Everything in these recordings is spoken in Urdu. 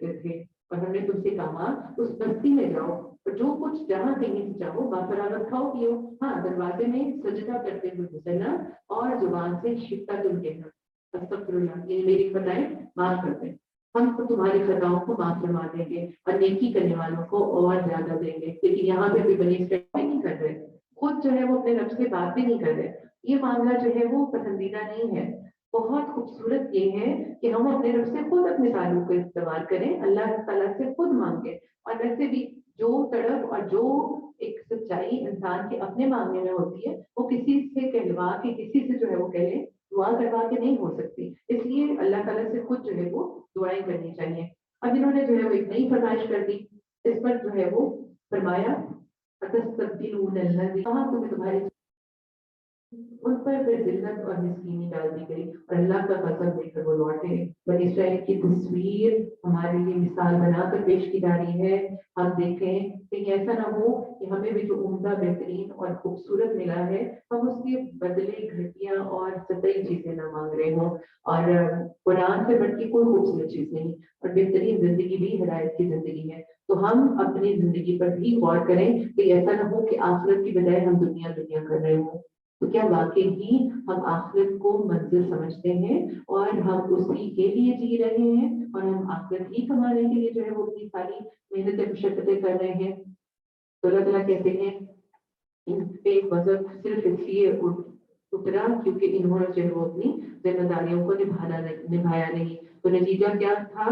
ہوتے تھے اور ہم نے تم سے کہا اس بستی میں جاؤ اور جو کچھ جہاں کہیں سے چاہو بافراغت کھاؤ پیو، ہاں دروازے میں سجدہ کرتے ہوئے گزرنا اور زبان سے شکا تم کہنا استغفر اللہ، یہ میری خطائیں معاف کر دیں، ہم تو تمہاری خطاؤں کو معاف فرما دیں گے اور نیکی کرنے والوں کو اور زیادہ دیں گے۔ لیکن یہاں پہ بھی بنی اسرائیل نہیں کر رہے، خود جو ہے وہ اپنے رب سے بات بھی نہیں کر رہے، یہ معاملہ جو ہے وہ پسندیدہ نہیں ہے۔ بہت خوبصورت یہ ہے کہ ہم اپنے رب سے خود اپنے تعلق کو استوار کریں، اللہ تعالیٰ سے خود مانگیں، اور ویسے بھی جو تڑپ اور جو ایک سچائی انسان کے اپنے مانگنے میں ہوتی ہے وہ کسی سے کہلوا کے کسی سے جو ہے وہ کہہ لیں دعا کروا کے نہیں ہو سکتی، اس لیے اللہ تعالیٰ سے خود جو ہے وہ دعائیں کرنی چاہیے۔ اب انہوں نے جو ہے وہ ایک نئی فرمائش کر دی، اس پر جو ہے وہ فرمایا اتستبدلون الذی، کہاں تمہیں تمہاری ان پر پھر ذلت اور مسکینی ڈال دی گئی اور اللہ کا غضب دے کر وہ لوٹے۔ بنی اسرائیل کی تصویر ہمارے لیے مثال بنا کر پیش کی جا رہی ہے۔ ہم دیکھیں کہ ایسا نہ ہو کہ ہمیں بھی جو عمدہ بہترین اور خوبصورت ملا ہے ہم اس کے بدلے گھٹیا اور سطحی چیزیں نہ مانگ رہے ہوں، اور قرآن سے بڑھ کے کوئی خوبصورت چیز نہیں اور بہترین زندگی بھی ہدایت کی زندگی ہے۔ تو ہم اپنی زندگی پر بھی غور کریں کہ ایسا نہ ہو کہ آخرت کی بجائے ہم دنیا دنیا کر رہے ہوں۔ تو کیا واقعی ہی ہم آخرت کو منزل سمجھتے ہیں اور ہم اسی کے لیے جی رہے ہیں اور ہم آخرت ہی کمانے کے لیے جو ہے وہ اپنی ساری محنتیں مشقتیں کر رہے ہیں؟ تو اللہ تعالیٰ کہتے ہیں ان پہ غضب صرف اس لیے اترا کیونکہ انہوں نے جو ہے وہ اپنی ذمہ داریوں کو نبھایا نہیں۔ تو نتیجہ کیا تھا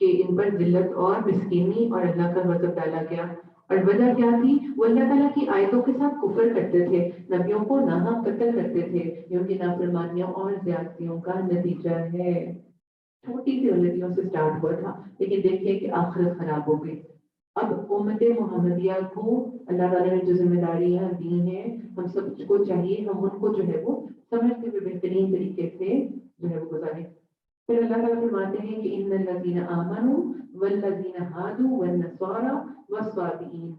کہ ان پر ذلت اور مسکینی اور اللہ کا غضب ڈالا گیا، اور وجہ کیا تھی؟ وہ اللہ تعالیٰ کی آیتوں کے ساتھ کفر کرتے تھے، نبیوں کو ناحق قتل کرتے تھے، یہ ان کی نافرمانیوں اور زیادتیوں کا نتیجہ ہے۔ چھوٹی سی غلطیوں سے سٹارٹ ہوا تھا لیکن دیکھیں کہ آخرت خراب ہو گئی۔ اب امت محمدیہ کو اللہ تعالیٰ نے جو ذمہ داریاں دی ہیں ہم سب کو چاہیے ہم ان کو جو ہے وہ سمجھتے ہوئے بہترین طریقے سے جو ہے وہ گزاریں۔ پھر اللہ تعالیٰ فرماتے ہیں کہ ان الذین آمنوا والذین ہادوا والنصارى والصابئین،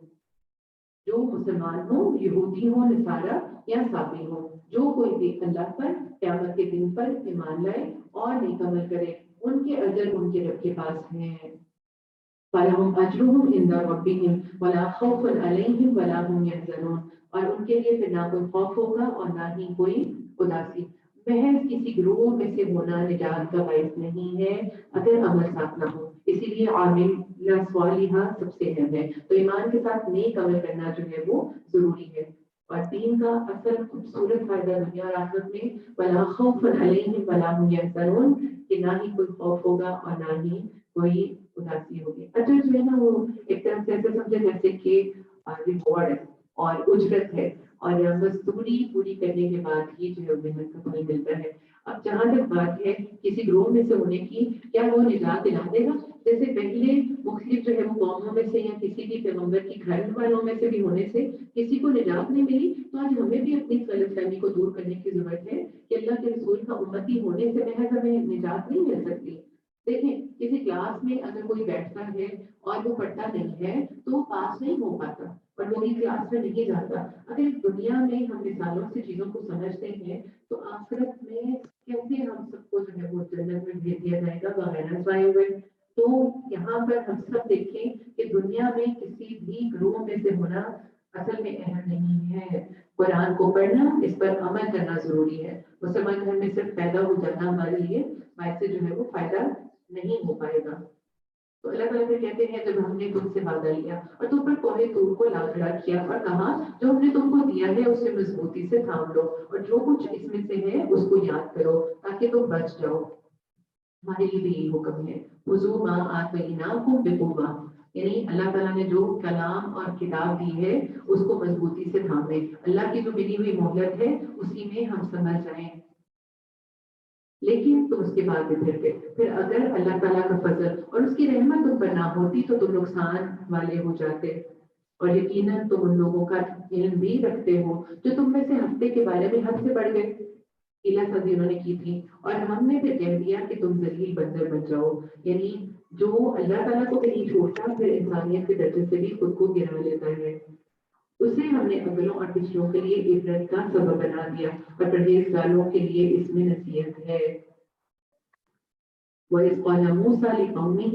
جو مسلمان ہوں، یہودی ہوں، نصارہ یا صابئی ہوں، جو کوئی بھی اللہ پر قیامت کے دن پر ایمان لائے اور نیک عمل کرے ان کے اجر ان کے رب کے پاس ہیں۔ فَلَهُمْ أَجْرُهُمْ عِنْدَ رَبِّهِمْ وَلَا خَوْفٌ عَلَيْهِمْ وَلَا هُمْ يَحْزَنُونَ، اور ان کے لیے پھر نہ کوئی خوف ہوگا اور نہ ہی کوئی اداسی۔ محض کسی گروہ میں سے ہونا نجات کا باعث نہیں ہے اگر عمل ساتھ نہ ہو، اسی لیے عامل صالحہ سب سے اہم ہے۔ تو ایمان کے ساتھ نیک عمل کرنا جو ہے وہ ضروری ہے، اور دین کا اصل خوبصورت فائدہ دنیا اور آخرت میں وَلَا خَوْفٌ عَلَيْهِمْ وَلَا هُمْ يَحْزَنُونَ، کہ نہ ہی کوئی خوف ہوگا اور نہ ہی کوئی اداسی ہوگی۔ اجر جو ہے نا وہ ایک طرح سے ایسے سمجھے جیسے کہ ریوارڈ ہے اور اجرت ہے، اور مزدوری پوری کرنے کے بعد ہی جو ہے محنت کا پھل ملتا ہے۔ اب جہاں تک بات ہے کسی گروہ میں سے ہونے کی، کیا وہ نجات دلا دے گا؟ جیسے پہلے مختلف جو ہے وہ قوموں میں سے یا کسی بھی پیغمبر کی گھر والوں میں سے بھی ہونے سے کسی کو نجات نہیں ملی، تو آج ہمیں بھی اپنی غلط فہمی کو دور کرنے کی ضرورت ہے کہ اللہ کے رسول کا امتی ہونے سے محض ہمیں نجات نہیں مل سکتی۔ دیکھیں کسی کلاس میں اگر کوئی بیٹھتا ہے اور وہ پڑھتا نہیں ہے تو وہ پاس نہیں ہو پاتا اور وہ اس کلاس میں نہیں جاتا۔ اگر دنیا میں ہم مثالوں سے چیزوں کو سمجھتے ہیں تو آخرت میں کیسے ہم سب کو جو ہے وہ جنت میں بھیج دیا جائے گا بغیر آزمائے ہوئے۔ تو یہاں پر ہم سب دیکھیں کہ دنیا میں کسی بھی گروہ میں سے ہونا اصل میں اہم نہیں ہے، قرآن کو پڑھنا، اس پر عمل کرنا ضروری ہے۔ مسلمان گھر میں صرف پیدا ہو جانا ہمارے لیے باعث سے جو ہے وہ فائدہ نہیں ہو پائے گا۔ تو اللہ تعالیٰ سے کہتے ہیں جب ہم نے تم سے وعدہ لیا اور تم پر کوہ طور کو لا کیا اور کہا جو ہم نے تم کو دیا ہے اسے مضبوطی سے تھام لو اور جو کچھ اس میں سے ہے اس کو یاد کرو تاکہ تم بچ جاؤ۔ ہمارے لیے بھی یہی حکم ہے خذوا ما آتیناکم بقوۃ، یعنی اللہ تعالیٰ نے جو کلام اور کتاب دی ہے اس کو مضبوطی سے تھامیں، اللہ کی جو ملی ہوئی مہلت ہے اسی میں ہم سمجھ جائیں۔ لیکن تم اس کے بعد بھی پھر اگر اللہ تعالیٰ کا فضل اور اس کی رحمت تم پر نہ ہوتی تو تم نقصان والے ہو جاتے، اور یقیناً تم ان لوگوں کا علم بھی رکھتے ہو جو تم میں سے ہفتے کے بارے میں حد سے بڑھ گئے، ہیلا سازی انہوں نے کی تھی، اور ہم نے پھر کہہ دیا کہ تم ذلیل بندر بن جاؤ۔ یعنی جو اللہ تعالیٰ کو نہیں چھوڑتا پھر انسانیت کے درجے سے بھی خود کو گرا لیتا ہے، اسے ہم نے اگلوں اور پچھلوں کے لیے عبرت کا سبب بنا دیا اور پرہیزگاروں کے لیے اس میں نصیحت ہے۔ وَإِذْ قَالَ مُوسَىٰ لِقَوْمِهِ،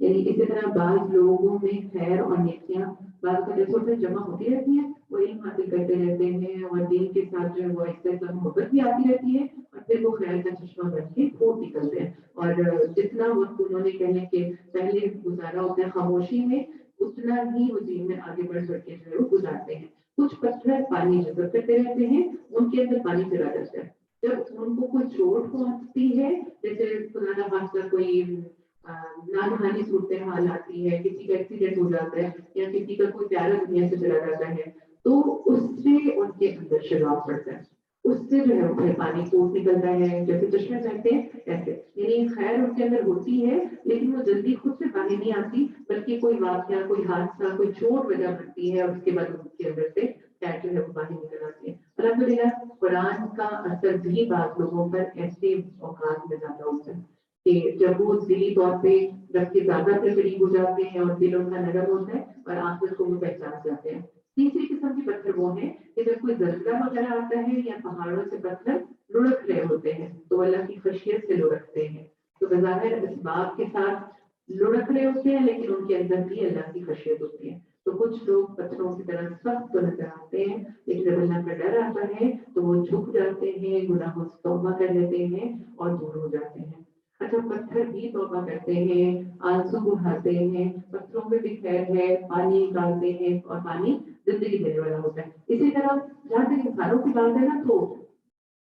یعنی اسی طرح بعض لوگوں میں خیر اور نیکیاں بعض کا جیسے میں جمع ہوتی رہتی ہیں، وہ علم حاصل کرتے رہتے ہیں اور دین کے ساتھ جو ہے وہ اس سے محبت بھی آتی رہتی ہے اور پھر وہ خیر کا چشمہ بن کے پھوٹ نکلتے ہیں، اور جتنا وقت انہوں نے کہنے کہ پہلے گزارا ہوتا ہے خاموشی میں، اتنا ہی وہ دین میں آگے بڑھ کے جو ہے وہ گزارتے ہیں۔ کچھ پتھر پانی جذب کرتے رہتے ہیں، ان کے اندر پانی چلا جاتا ہے، جب ان کو کوئی چوٹ پہنچتی ہے، جیسے خدا نہ خاصہ کوئی ناگہانی صورتحال آتی ہے، کسی کا ایکسیڈنٹ ہو جاتا ہے یا کسی کا کوئی پیارا دنیا سے چلا جاتا ہے، تو اس سے ان کے اندر شگاف پڑتا ہے، اس سے جو ہے پھر پانی پھوٹ نکلتا ہے، جیسے چشمے بہتے ہیں ایسے، یعنی خیر ان کے اندر ہوتی ہے لیکن وہ جلدی خود سے باہر نہیں آتی، بلکہ کوئی واقعہ، کوئی حادثہ، کوئی چوٹ وجہ بنتی ہے اور اس کے بعد ان کے اندر سے خیر جو ہے وہ باہر نکل آتی ہے۔ الحمدللہ قرآن کا اثر بھی بعض لوگوں پر ایسے اوقات میں زیادہ ہوتا ہے کہ جب وہ دلی طور پہ رب کے زیادہ سے قریب ہو جاتے ہیں اور دل ان کا نرم ہوتا ہے اور آخر کو وہ پہچان جاتے ہیں۔ تیسری قسم کے پتھر وہ ہیں کہ جب کوئی زلزلہ وغیرہ آتا ہے یا پہاڑوں سے پتھر لڑک رہے ہوتے ہیں تو اللہ کی خشیت سے لڑکتے ہیں، تو بظاہر اسباب کے ساتھ لڑک رہے ہوتے ہیں لیکن ان کے اندر بھی اللہ کی خشیت ہوتی ہے۔ تو کچھ لوگ پتھروں کی طرح سخت تو نظر آتے ہیں لیکن جب اللہ کا ڈر آتا ہے تو وہ جھک جاتے ہیں، گناہوں سے توبہ کر لیتے ہیں اور دور ہو جاتے ہیں۔ اچھا، پتھر بھی توبہ کرتے ہیں، آنسو بہاتے ہیں، پتھروں میں بھی خیر ہے، پانی نکالتے ہیں اور پانی زندگی دینے والا ہوتا ہے۔ اسی طرح جہاں تک انسانوں کی بات ہے نا، تو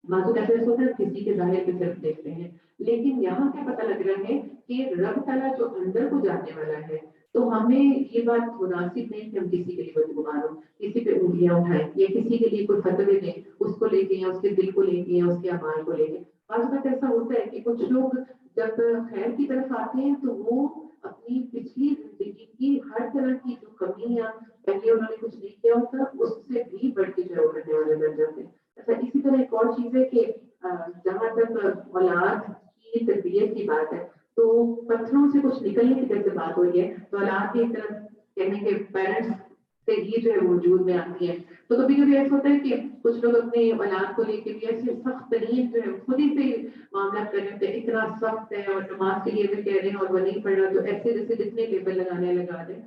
بازو ایسا ہوتا ہے کسی کے ظاہر پہ صرف دیکھتے ہیں، لیکن یہاں کیا پتہ لگ رہا ہے کہ رب تعالیٰ جو اندر کو جانے والا ہے، تو ہمیں یہ بات مناسب نہیں کہ ہم کسی کے لیے بدگمان ہوں، کسی پہ انگلیاں اٹھائیں یا کسی کے لیے کوئی فتوے دیں، اس کو لے کے یا اس کے دل کو لے کے یا اس کے اعمال کو لے کے۔ بعض وقت ایسا ہوتا ہے کہ کچھ لوگ جب خیر کی طرف آتے ہیں تو وہ اپنی پچھلی زندگی کی ہر طرح کی جو کمیاں پہلے انہوں نے کچھ نہیں کیا ہوتا اس سے بھی بڑھ کے جو کرنے والے بن جاتے ہیں۔ اچھا، اسی طرح ایک اور چیز ہے کہ جہاں تک اولاد کی تربیت کی بات ہے تو پتھروں سے کچھ نکلنے کی جیسے بات ہوئی ہے تو اولاد کی طرف کہنے کے پیرنٹس سے ہی جو ہے وجود میں آتی ہے، تو کبھی کبھی ایسا ہوتا ہے کہ کچھ لوگ اپنے اولاد کو لے کے بھی ایسے سخت ترین جو ہے خود ہی سے معاملات کر رہے ہوتے ہیں، اتنا سخت ہے اور نماز کے لیے بھی کہہ رہے ہیں اور وہ نہیں پڑھ رہا، تو ایسے جیسے جتنے لیبل لگانے لگا دیں۔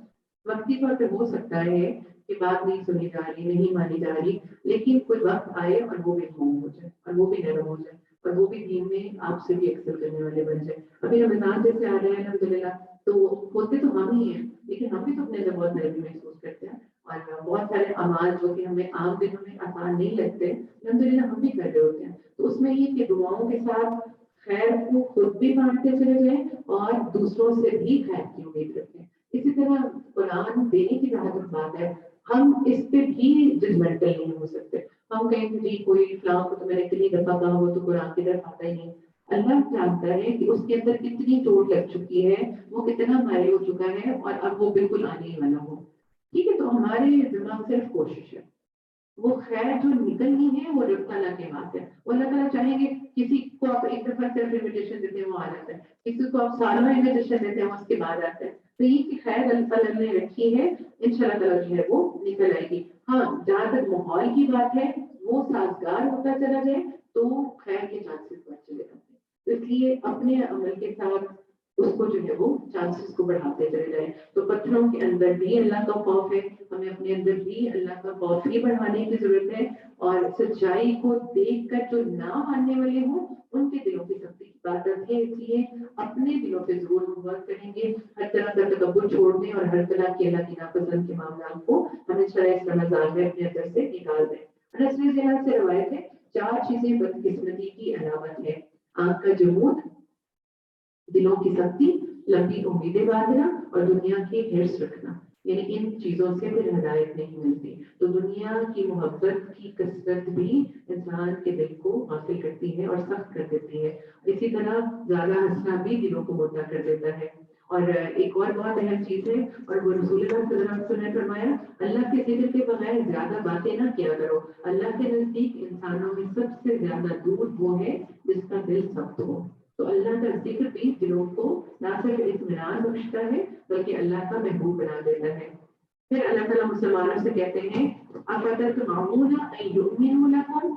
وقتی طور پہ ہو سکتا ہے کہ بات نہیں سنی جا رہی، نہیں مانی جا رہی، لیکن کوئی وقت آئے اور وہ بھی قوم ہو جائے اور وہ بھی نرم ہو جائے اور وہ بھی دین میں آپ سے بھی ایکسل کرنے والے بن جائے۔ ابھی رمضان جیسے آ رہے ہیں الحمدللہ، تو ہوتے تو ہم ہی ہیں لیکن ہم بھی تو اپنے اندر بہت نرمی محسوس کرتے ہیں اور بہت سارے اعمال جو کہ ہمیں عام دنوں میں آسان نہیں لگتے الحمدللہ ہم بھی کر رہے ہوتے ہیں، تو اس میں یہ کہ دعاؤں کے ساتھ خیر کو خود بھی بانٹتے چلے جائیں اور دوسروں سے بھی خیر کی امید رکھیں۔ اسی طرح قرآن دینے کی جہاں تک بات ہے، ہم اس پہ بھی ججمنٹل نہیں ہو سکتے، ہم کہیں کہ جی کوئی فلاں کو تو میں نے اتنی دفعہ کہا وہ تو قرآن کی طرف آتا ہی نہیں۔ اللہ جانتا ہے کہ اس کے اندر کتنی چوٹ لگ چکی ہے، وہ کتنا مائل ہو چکا ہے اور اب وہ بالکل آنے ہی والا ہو۔ ٹھیک ہے، تو ہمارے دماغ صرف کوشش ہے، وہ خیر جو نکلنی ہے وہ رب تعالیٰ کے ہاتھ ہے، وہ اللہ تعالیٰ چاہیں گے کسی کو آپ ایک دفعہ صرف انویٹیشن دیتے ہیں وہ آ جاتا ہے، کسی کو آپ سالوں انویٹیشن دیتے ہیں وہ اس کے بعد آتا ہے، تو یہ کہ خیر اللہ تعالیٰ نے رکھی ہے انشاءاللہ تعالیٰ جو ہے وہ نکل آئے گی۔ ہاں، جہاں تک ماحول کی بات ہے وہ سازگار ہوتا چلا جائے تو خیر کے چانسز بڑھ چلے جاتے ہیں، تو اس لیے اپنے عمل کے ساتھ اس کو جو ہے وہ چانسز کو بڑھاتے چلے جائیں۔ تو پتھروں کے اندر بھی اللہ کا خوف ہے، ہمیں اپنے اندر بھی اللہ کا خوف ہی بڑھانے کی ضرورت ہے، اور سچائی کو دیکھ کر جو نہ ماننے والے ہوں ان کے دلوں کی سختی کی بات رکھیں، اس لیے اپنے دلوں پہ ضرور غور کریں گے، ہر طرح کا تکبر چھوڑ دیں اور ہر طرح کی اللہ کی ناپسند کے معاملات کو ہمیشہ اس رمضان میں اپنے اندر سے نکال دیں۔ رسم ذہن سے روایت ہے 4 چیزیں بدقسمتی کی علامت ہے: آنکھ کا جمود، دلوں کی سختی، لمبی امیدیں باندھنا اور دنیا کی ہرس رکھنا، یعنی ان چیزوں سے پھر ہدایت نہیں ملتی۔ تو دنیا کی محبت کی کثرت بھی انسان کے دل کو غافل کرتی ہے اور سخت کر دیتی ہے، اسی طرح زیادہ ہنسنا بھی دلوں کو موٹا کر دیتا ہے۔ اور ایک اور بہت اہم چیز ہے، اور وہ رسول اللہ صلی اللہ علیہ وسلم نے فرمایا اللہ کے ذکر کے بغیر زیادہ باتیں نہ کیا کرو، اللہ کے نزدیک انسانوں میں سب سے زیادہ دور وہ ہے جس کا دل سخت ہو۔ تو اللہ کا ذکر بھی دلوں کو نہ صرف اطمینان بخشتا ہے بلکہ اللہ کا محبوب بنا دیتا ہے۔ پھر اللہ تعالیٰ مسلمانوں سے کہتے ہیں اَفَتَطْمَعُونَ أَن يُؤْمِنُوا لَكُمْ،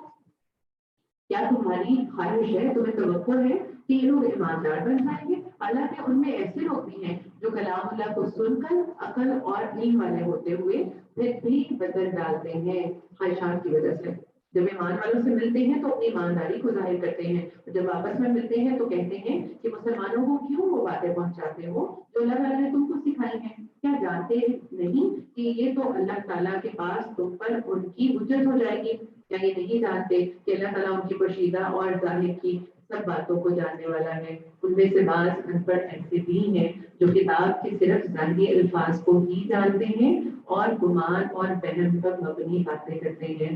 کیا تمہاری خواہش ہے، تمہیں توقع ہے کہ یہ لوگ ایماندار بن جائیں گے؟ حالانکہ ان میں ایسے لوگ بھی ہیں جو کلام اللہ کو سن کر عقل اور علم والے ہوتے ہوئے پھر بھی بدل ڈالتے ہیں خواہشات کی وجہ سے. جب ایمان والوں سے ملتے ہیں تو اپنی ایمانداری کو ظاہر کرتے ہیں، جب آپس میں ملتے ہیں تو کہتے ہیں کہ مسلمانوں کو کیوں وہ باتیں پہنچاتے ہو جو اللہ تعالیٰ نے تم کو سکھائی ہیں. کیا جانتے نہیں کہ یہ تو اللہ تعالیٰ کے پاس تم پر ان کی حجت ہو جائے گی؟ کیا یہ نہیں جانتے کہ اللہ تعالیٰ ان کی پوشیدہ اور ظاہر کی سب باتوں کو جاننے والا ہے؟ ان میں سے بعض ان پر ایسے بھی ہیں جو کتاب کے صرف ظاہری الفاظ کو ہی جانتے ہیں اور گمان اور وہم پر مبنی باتیں کرتے ہیں.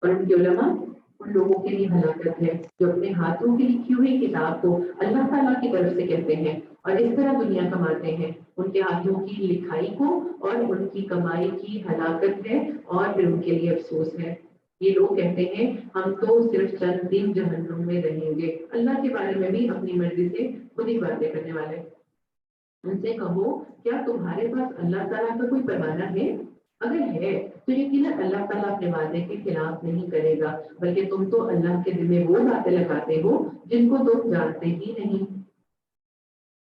اور ان کے علماء ان لوگوں کے لیے ہلاکت ہے جو اپنے ہاتھوں کی لکھی ہوئی کتاب کو اللہ تعالیٰ کی طرف سے کہتے ہیں اور اس طرح دنیا کماتے ہیں. ان کے ہاتھوں کی لکھائی کو اور ان کی کمائی کی ہلاکت ہے اور پھر ان کے لیے افسوس ہے. یہ لوگ کہتے ہیں ہم تو صرف چند دن جہنم میں رہیں گے. اللہ کے بارے میں بھی اپنی مرضی سے خود ہی باتیں کرنے والے. ان سے کہو کیا تمہارے پاس اللہ تعالیٰ کا کوئی پیمانہ ہے؟ اگر ہے تو یقیناً اللہ تعالیٰ اپنے وعدے کے خلاف نہیں کرے گا، بلکہ تم تو اللہ کے دل میں وہ باتیں لگاتے ہو جن کو تم جانتے ہی نہیں.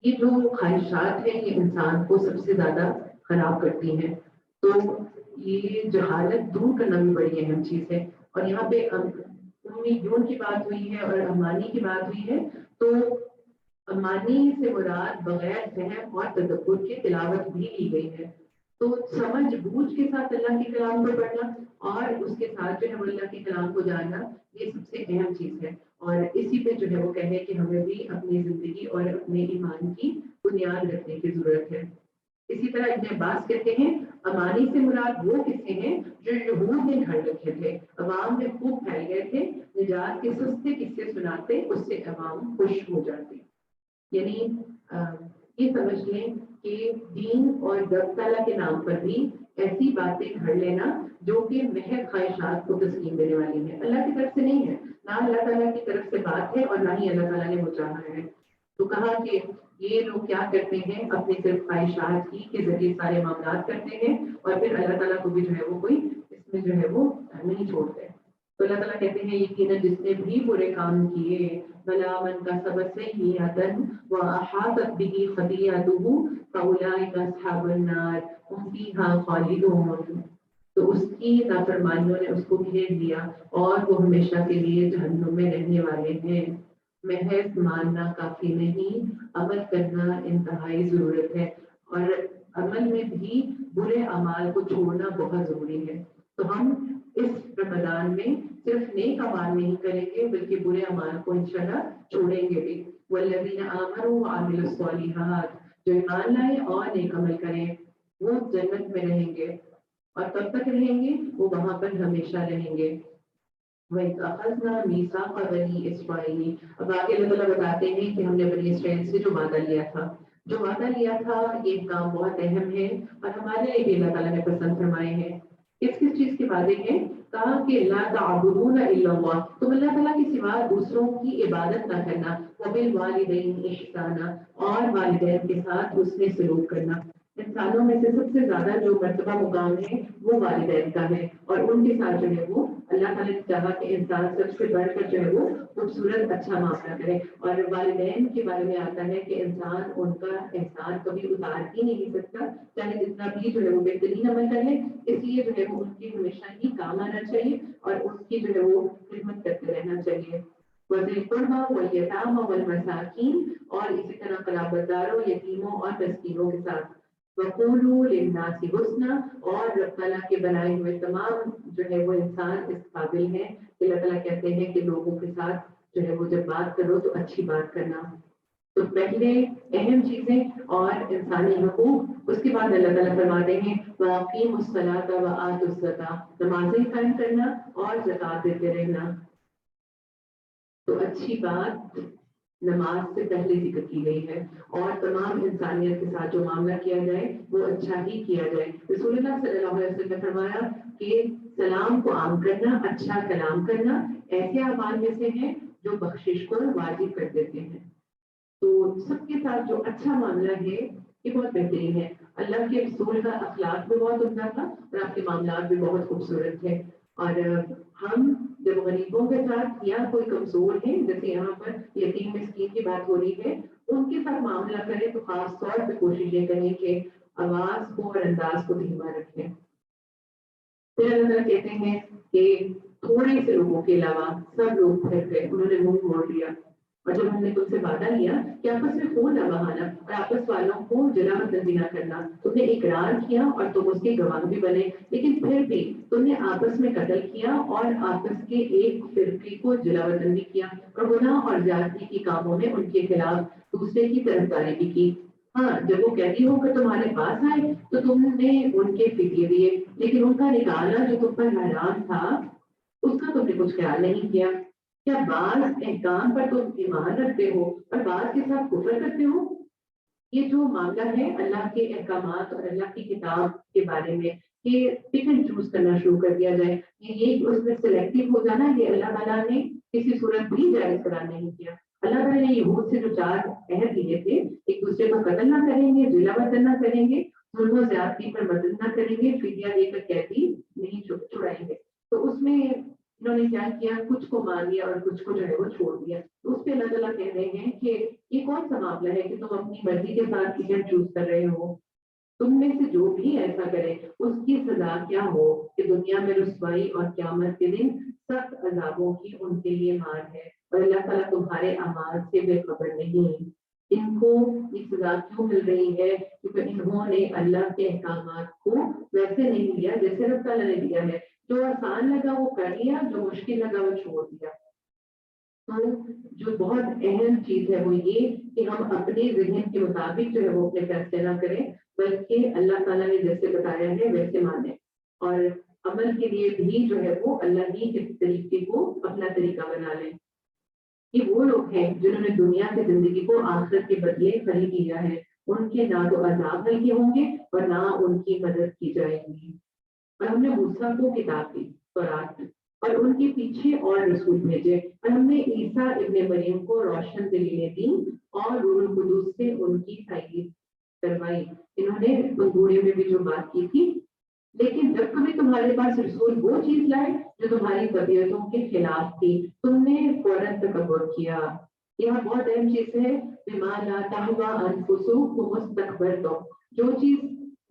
یہ جو خواہشات ہیں یہ انسان کو سب سے زیادہ خراب کرتی ہیں. تو یہ جہالت دور کرنا بھی بڑی اہم چیز ہے. اور یہاں پہ امیدون کی بات ہوئی ہے اور امانی کی بات ہوئی ہے. تو امانی سے مراد بغیر فہم اور تدبر کے تلاوت بھی لی گئی ہے. تو سمجھ بوجھ کے ساتھ اللہ کے کلام کو پڑھنا اور اس کے ساتھ جو ہے وہ اللہ کے کلام کو جاننا یہ سب سے اہم چیز ہے. اور اسی پہ جو ہے وہ کہنے کہ ہمیں بھی اپنی زندگی اور اپنے ایمان کی بنیاد رکھنے کی ضرورت ہے. اسی طرح ابن عباس کہتے ہیں امانی سے مراد وہ قصے ہیں جو یہود نے گھڑ رکھے تھے، عوام میں خوب پھیل گئے تھے. نجات کے سستے قصے سناتے اس سے عوام خوش ہو جاتے. یعنی یہ سمجھ لیں کہ دین اور رب تعالیٰ کے نام پر بھی ایسی باتیں گھڑ لینا جو کہ محض خواہشات کو تسلیم دینے والی ہیں، اللہ کی طرف سے نہیں ہے. نہ اللہ تعالیٰ کی طرف سے بات ہے اور نہ ہی اللہ تعالیٰ نے وہ چاہا ہے. تو کہا کہ یہ لوگ کیا کرتے ہیں اپنی صرف خواہشات ہی کے ذریعے سارے معاملات کرتے ہیں اور پھر اللہ تعالیٰ کو بھی جو ہے وہ کوئی اس میں جو ہے وہ نہیں چھوڑتے. تو اللہ تعالیٰ کہتے ہیں یقیناً جس نے بھی برے کام کیے بلا من کا سبق سیئۃ واحاطت به خطیئته فاولئک اصحاب النار هم فیہا خالدون. تو اس کی نافرمانیوں نے اس کو گھیر لیا اور وہ ہمیشہ کے لیے جہنم میں رہنے والے ہیں. محض ماننا کافی نہیں، عمل کرنا انتہائی ضرورت ہے اور عمل میں بھی برے اعمال کو چھوڑنا بہت ضروری ہے. تو ہم اس رمضان میں صرف نیک اعمال نہیں کریں گے بلکہ برے اعمال کو انشاءاللہ چھوڑیں گے بھی. والذین آمنوا وعملوا الصالحات، جو ایمان لائے اور نیک عمل کریں وہ جنت میں رہیں گے. اور کب تک رہیں گے؟ وہ وہاں پر ہمیشہ رہیں گے. وَإِذْ أَخَذْنَا مِيثَاقَ بَنِي إِسْرَائِيلَ. اب آگے اللہ تعالیٰ بتاتے ہیں کہ ہم نے بنی اسرائیل سے جو وعدہ لیا تھا یہ کام بہت اہم ہے اور ہمارے لیے بھی اللہ تعالیٰ نے پسند فرمائے ہیں. کس کس چیز کے وعدے ہیں؟ کہا کہ لا تعبدون الا اللہ، تم اللہ تعالیٰ کے سوا دوسروں کی عبادت نہ کرنا. وبالوالدین احسانا، اور والدین کے ساتھ حسن سلوک کرنا. انسانوں میں سے سب سے زیادہ جو مرتبہ مقام ہے وہ والدین کا ہے اور ان کے ساتھ جو ہے وہ اللہ تعالیٰ نے چاہا کہ انسان سب سے بڑھ کر جو ہے وہ خوبصورت اچھا معاملہ کرے. اور والدین کے بارے میں آتا ہے کہ انسان ان کا احسان کبھی اتار ہی نہیں سکتا چاہے جتنا بھی جو ہے وہ بہترین عمل کر لے. اس لیے جو ہے وہ ان کی ہمیشہ ہی کام آنا چاہیے اور ان کی جو ہے وہ خدمت کرتے رہنا چاہیے. وذی القربی والیتامی والمساکین، اور اسی طرح قرابتداروں، یتیموں اور مسکینوں کے ساتھ. وقولوا للناس حسنا، اور رب تعالیٰ کے بنائے ہوئے تمام جو ہے وہ انسان اس قابل ہیں کہ اللہ تعالیٰ کہتے ہیں کہ لوگوں کے ساتھ جو ہے وہ جب بات کرو تو اچھی بات کرنا. تو پہلے اہم چیزیں اور انسانی حقوق، اس کے بعد اللہ تعالیٰ فرماتے ہیں وَأَقِیمُوا الصَّلَاةَ وَآتُوا الزَّکَاةَ، نمازیں قائم کرنا اور زکوٰۃ دیتے رہنا. تو اچھی بات نماز سے پہلے ذکر کی گئی ہے اور تمام انسانیت کے ساتھ جو معاملہ کیا جائے وہ اچھا ہی کیا جائے. رسول اللہ صلی اللہ علیہ وسلم نے فرمایا کہ سلام کو عام کرنا، اچھا کلام کرنا ایسے اعمال میں سے ہیں جو بخشش کو واجب کر دیتے ہیں. تو سب کے ساتھ جو اچھا معاملہ ہے یہ بہت بہترین ہے. اللہ کے رسول کا اخلاق بھی بہت عمدہ تھا اور آپ کے معاملات بھی بہت خوبصورت تھے. اور ہم جب غریبوں کے ساتھ یا کوئی کمزور ہے، جیسے یہاں پر یتیم مسکین کی بات ہو رہی ہے، ان کے ساتھ معاملہ کریں تو خاص طور پہ کوشش یہ کریں کہ آواز کو اور انداز کو دھیما رکھیں. پھر اللہ تعالیٰ کہتے ہیں کہ تھوڑے سے لوگوں کے علاوہ سب لوگ پھر گئے, انہوں نے منہ موڑ لیا. اور جب ہم نے تم سے وعدہ لیا کہ آپس میں خون نہ بہانا اور آپس والوں کو جلا وطن نہ کرنا, تم نے اقرار کیا اور تم اس کے گواہ بھی بنے, لیکن پھر بھی تم نے آپس میں قتل کیا اور آپس کے ایک فرقے کو جلا وطن بھی کیا, اور گناہ اور زیادتی کے کاموں میں ان کے خلاف دوسرے کی طرفداری بھی کی. ہاں, جب وہ قیدی ہو کر تمہارے پاس آئے تو تم نے ان کے فدیے دیے, لیکن ان کا نکالنا جو تم پر حرام تھا اس کا تم نے کچھ خیال نہیں کیا. کیا بعض احکام پر تم ایمان رکھتے ہو اور بعض کے ساتھ کفر کرتے ہو؟ یہ جو معاملہ ہے اللہ کے احکامات اور اللہ کی کتاب کے بارے میں کہ پک اینڈ چوز کرنا شروع کر دیا جائے, یہ اس میں سلیکٹو ہو جانا, یہ اللہ تعالیٰ نے کسی صورت بھی جائز قرار نہیں کیا. اللہ تعالیٰ نے یہود سے جو 4 عہد دیے تھے, ایک دوسرے کو قتل نہ کریں گے, جلا وطن نہ کریں گے, ظلم و زیادتی پر مدد نہ کریں گے, فدیہ دے کر قیدی نہیں چھڑائیں گے, تو اس میں انہوں نے کیا کیا, کچھ کو مان لیا اور کچھ کو جو ہے وہ چھوڑ دیا. تو اس پہ اللہ تعالیٰ کہہ رہے ہیں کہ یہ کون سا معاملہ ہے کہ تم اپنی مرضی کے ساتھ ٹکٹ چوز کر رہے ہو. تم میں سے جو بھی ایسا کرے اس کی سزا کیا ہو کہ دنیا میں رسوائی اور قیامت کے دن سخت عذابوں کی ان کے لیے مار ہے, اور اللہ تعالیٰ تمہارے اعمال سے بے خبر نہیں. ان کو یہ سزا کیوں مل رہی ہے؟ کیونکہ انہوں نے اللہ کے احکامات کو ویسے نہیں لیا جیسے رب تعالیٰ نے دیا ہے. جو آسان لگا وہ کر لیا, جو مشکل لگا وہ چھوڑ دیا. تو جو بہت اہم چیز ہے وہ یہ کہ ہم اپنے ذہن کے مطابق جو ہے وہ اپنے فیصلے نہ کریں, بلکہ اللہ تعالیٰ نے جیسے بتایا ہے ویسے مانیں, اور عمل کے لیے بھی جو ہے وہ اللہ ہی کے طریقے کو اپنا طریقہ بنا لیں. یہ وہ لوگ ہیں جنہوں نے دنیا کی زندگی کو آخرت کے بدلے خرید لیا ہے, ان کے نہ تو عذاب ہلکے ہوں گے اور نہ ان کی مدد کی جائے گی. اور ہم نے موسیٰ کو کتاب دی, تورات, اور ان کے پیچھے اور رسول بھیجے, اور ہم نے عیسیٰ ابن مریم کو روشن دلیلیں دی اور روح القدس سے ان کی تائید کروائی. انہوں نے انگوڑے میں بھی جو بات کی تھی, لیکن جب کبھی تمہارے پاس رسول وہ چیز لائے جو تمہاری طبیعتوں کے خلاف تھی, تم نے فوراً تکبر کیا. یہاں بہت اہم چیز ہے, بما لا تہوی انفسکم واستکبرتم, جو چیز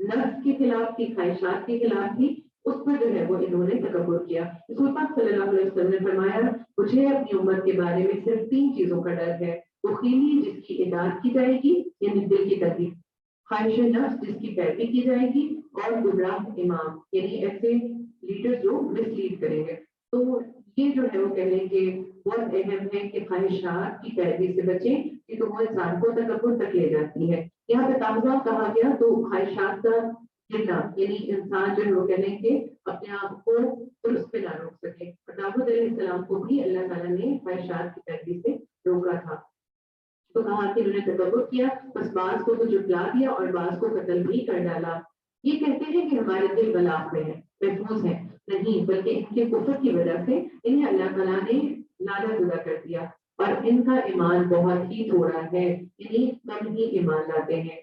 نفس کے خلاف تھی, خواہشات کے خلاف تھی, اس پر جو ہے وہ انہوں نے تکبر کیا. رسول پاک صلی اللہ علیہ وسلم نے فرمایا, مجھے اپنی امت کے بارے میں صرف 3 چیزوں کا ڈر ہے, بخیلی جس کی اطاعت کی جائے گی یعنی دل کی تکلیف, خواہش نفس جس کی پیروی کی جائے گی, اور گمراہ امام یعنی ایسے لیڈر جو مس لیڈ کریں گے. تو یہ جو ہے وہ کہنے کے بہت اہم ہے کہ خواہشات کی پیروی سے بچیں, کیونکہ وہ انسان کو تکبر تک لے جاتی ہے. یہاں پہ تاوزہ کہا گیا تو خواہشات کا گرنا, یعنی انسان جو ہے وہ کہنے کے اپنے آپ کو درست پہ نہ روک سکے. اور داؤد علیہ السلام کو بھی اللہ تعالیٰ نے خواہشات کی پیروی سے روکا تھا. تو کہا کہ انہوں نے تکبر کیا, بس بعض کو تو جھٹلا دیا اور بعض کو قتل بھی کر ڈالا. یہ کہتے ہیں کہ ہمارے دل بلاغ میں ہیں, محفوظ ہیں, نہیں, بلکہ ان کے کفر کی وجہ سے انہیں اللہ تعالیٰ نے لالا جدا کر دیا, اور ان کا ایمان بہت ہی تھوڑا ہے, یعنی کم ہی ایمان لاتے ہیں.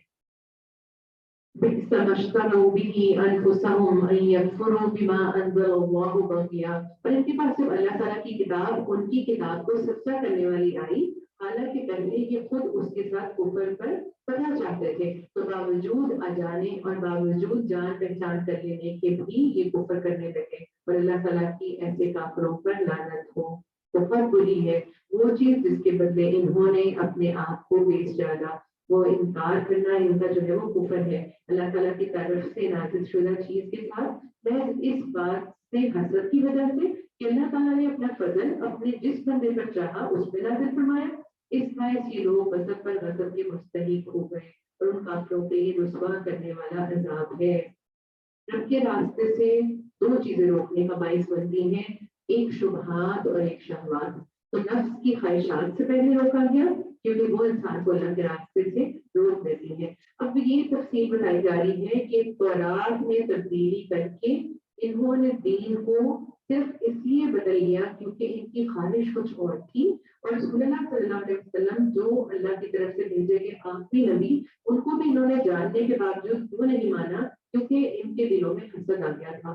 بئس ما اشتروا به انفسهم ان يكفروا بما انزل الله بغيا. اور ان کے پاس جب اللہ تعالیٰ کی کتاب, ان کی کتاب کو سچا کرنے والی آئی, حالانکہ پہلے یہ خود اس کے ساتھ کفر پر پتہ چاہتے تھے, تو باوجود اجانے اور باوجود جان پہچان کر لینے کے بھی یہ کفر کرنے لگے. اور اللہ تعالیٰ کی ایسے کافروں پر لعنت ہو. بہت بری ہے وہ چیز جس کے بدلے انہوں نے اپنے آپ کو بیچ ڈالا. وہ انکار کرنا ان کا جو ہے وہ کفر ہے. اللہ تعالیٰ کی طرف سے نازل شدہ چیز کے ساتھ محض اس بات سے حسرت کی وجہ سے کہ اللہ تعالیٰ نے اپنا فضل اپنے جس بندے پر چاہا اس پہ نازل فرمایا, اس باعث یہ لوگ غضب پر غضب کے مستحق ہو گئے, اور ان کافروں پہ یہ رسوا کرنے والا عذاب ہے. رب کے راستے سے 2 چیزیں روکنے کا باعث بنتی ہیں, ایک شبہات اور ایک شہوات. تو نفس کی خواہشات سے پہلے روکا گیا کیونکہ وہ انسان کو اللہ کے راستے سے روک دیتی ہے. اب یہ تفصیل بتائی جا رہی ہے کہ تورات میں تبدیلی کر کے انہوں نے دین کو صرف اس لیے بدل لیا کیونکہ ان کی خواہش کچھ اور تھی, اور رسول اللہ صلی اللہ علیہ وسلم جو اللہ کی طرف سے بھیجے گئے آخری نبی, ان کو بھی انہوں نے جاننے کے باوجود کیوں نہیں مانا, کیونکہ ان کے دلوں میں حسد آ گیا تھا.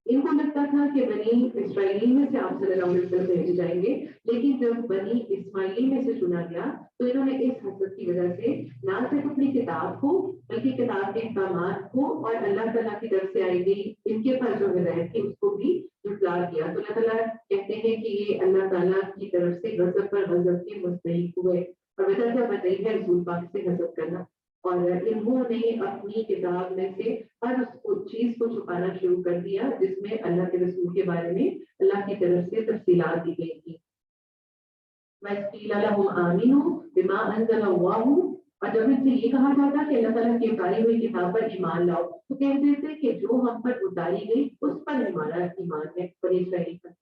ان کو لگتا تھا کہ بنی اسرائیلی میں سے آپ صلی اللہ علیہ وسلم بھیجے جائیں گے، لیکن جب بنی اسماعیلی میں سے چنا گیا تو انہوں نے اس حسد کی وجہ سے نہ صرف اپنی کتاب کو بلکہ کتاب کے احکامات کو اور اللہ تعالیٰ کی طرف سے آئی گئی ان کے پاس جو ہدایت تھی اس کو بھی جھٹلا دیا۔ تو اللہ تعالیٰ کہتے ہیں کہ یہ اللہ تعالیٰ کی طرف سے غضب پر غضب کے مستحق ہوئے، اور وجہ کیا بن رہی ہے؟ رسول پاک سے غضب کرنا، اور انہوں نے اپنی کتاب میں سے ہر اس چیز کو چھپانا شروع کر دیا جس میں اللہ کے رسول کے بارے میں اللہ کی طرف سے تفصیلات دی گئی تھی۔ وَإِذْ قِيلَ لَهُمْ آمِنُوا بِمَا أَنزَلَ اللَّهُ، اور جب ان سے یہ کہا جاتا کہ اللہ تعالیٰ کی اتاری ہوئی کتاب پر ایمان لاؤ تو کہتے تھے کہ جو ہم پر اتاری گئی اس پر ہمارا ایمان ہے، بنی اسرائیل پر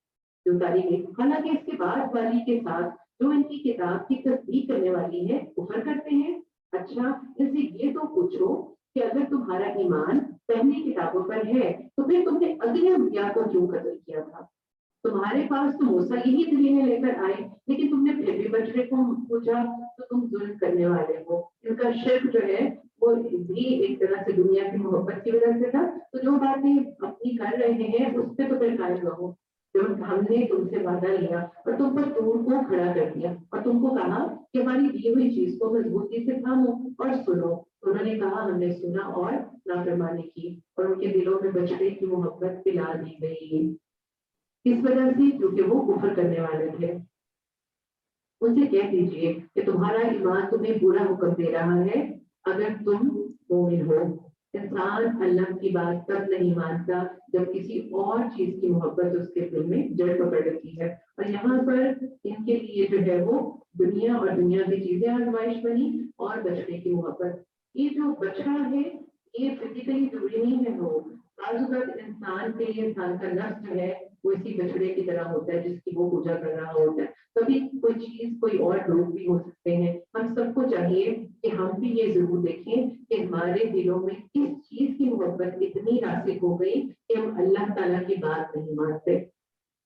جو اتاری گئی، حالانکہ اس کے بعد والی کے ساتھ جو ان کی کتاب کی تصدیق کرنے والی ہے کفر کرتے ہیں۔ اچھا، ان سے یہ تو پوچھو کہ اگر تمہارا ایمان پہلی کتابوں پر ہے تو پھر تم نے اگلے انبیاء کو کیوں قتل کیا تھا؟ تمہارے پاس تو موسیٰ یہی دلیلیں لے کر آئے، لیکن تم نے پھر بھی بچڑے کو پوچھا، تو تم ظلم کرنے والے ہو۔ ان کا شرک جو ہے وہ بھی ایک طرح سے دنیا کی محبت کی وجہ سے تھا، تو جو باتیں اپنی کر رہے ہیں اس پہ تو پھر قائم رہو۔ جب ہم نے تم سے وعدہ لیا اور تم پر دور کو کھڑا کر دیا اور تم کو کہا کہ ہماری دی ہوئی چیز کو مضبوطی سے تھامو اور سنو، انہوں نے کہا ہم نے سنا اور نافرمانی کی، اور ان کے دلوں میں بچڑے کی محبت پلا دی گئی، اس وجہ سے کیونکہ وہ کفر کرنے والے تھے۔ ان سے کہہ دیجیے کہ تمہارا ایمان تمہیں برا حکم دے رہا ہے اگر تم مومن ہو۔ انسان اللہ کی بات تب نہیں مانتا جب کسی اور چیز کی محبت اس کے دل میں جڑ پکڑ رکھی ہے، اور یہاں پر ان کے لیے جو ہے وہ دنیا اور دنیا کی چیزیں آزمائش بنی اور بچنے کی محبت۔ یہ جو بچڑا ہے یہ فزیکلی ضروری نہیں ہے، وہ بعض اوقات انسان کے لیے انسان کا نفس جو ہے وہ اسی بچڑے کی طرح ہوتا ہے جس کی وہ پوجا کر رہا ہوتا ہے۔ کبھی کوئی چیز کوئی اور لوگ بھی ہو سکتے ہیں، ہم سب کو چاہیے کہ ہم بھی یہ ضرور دیکھیں کہ ہمارے دلوں میں کس چیز کی محبت اتنی راسخ ہو گئی کہ ہم اللہ تعالیٰ کی بات نہیں مانتے۔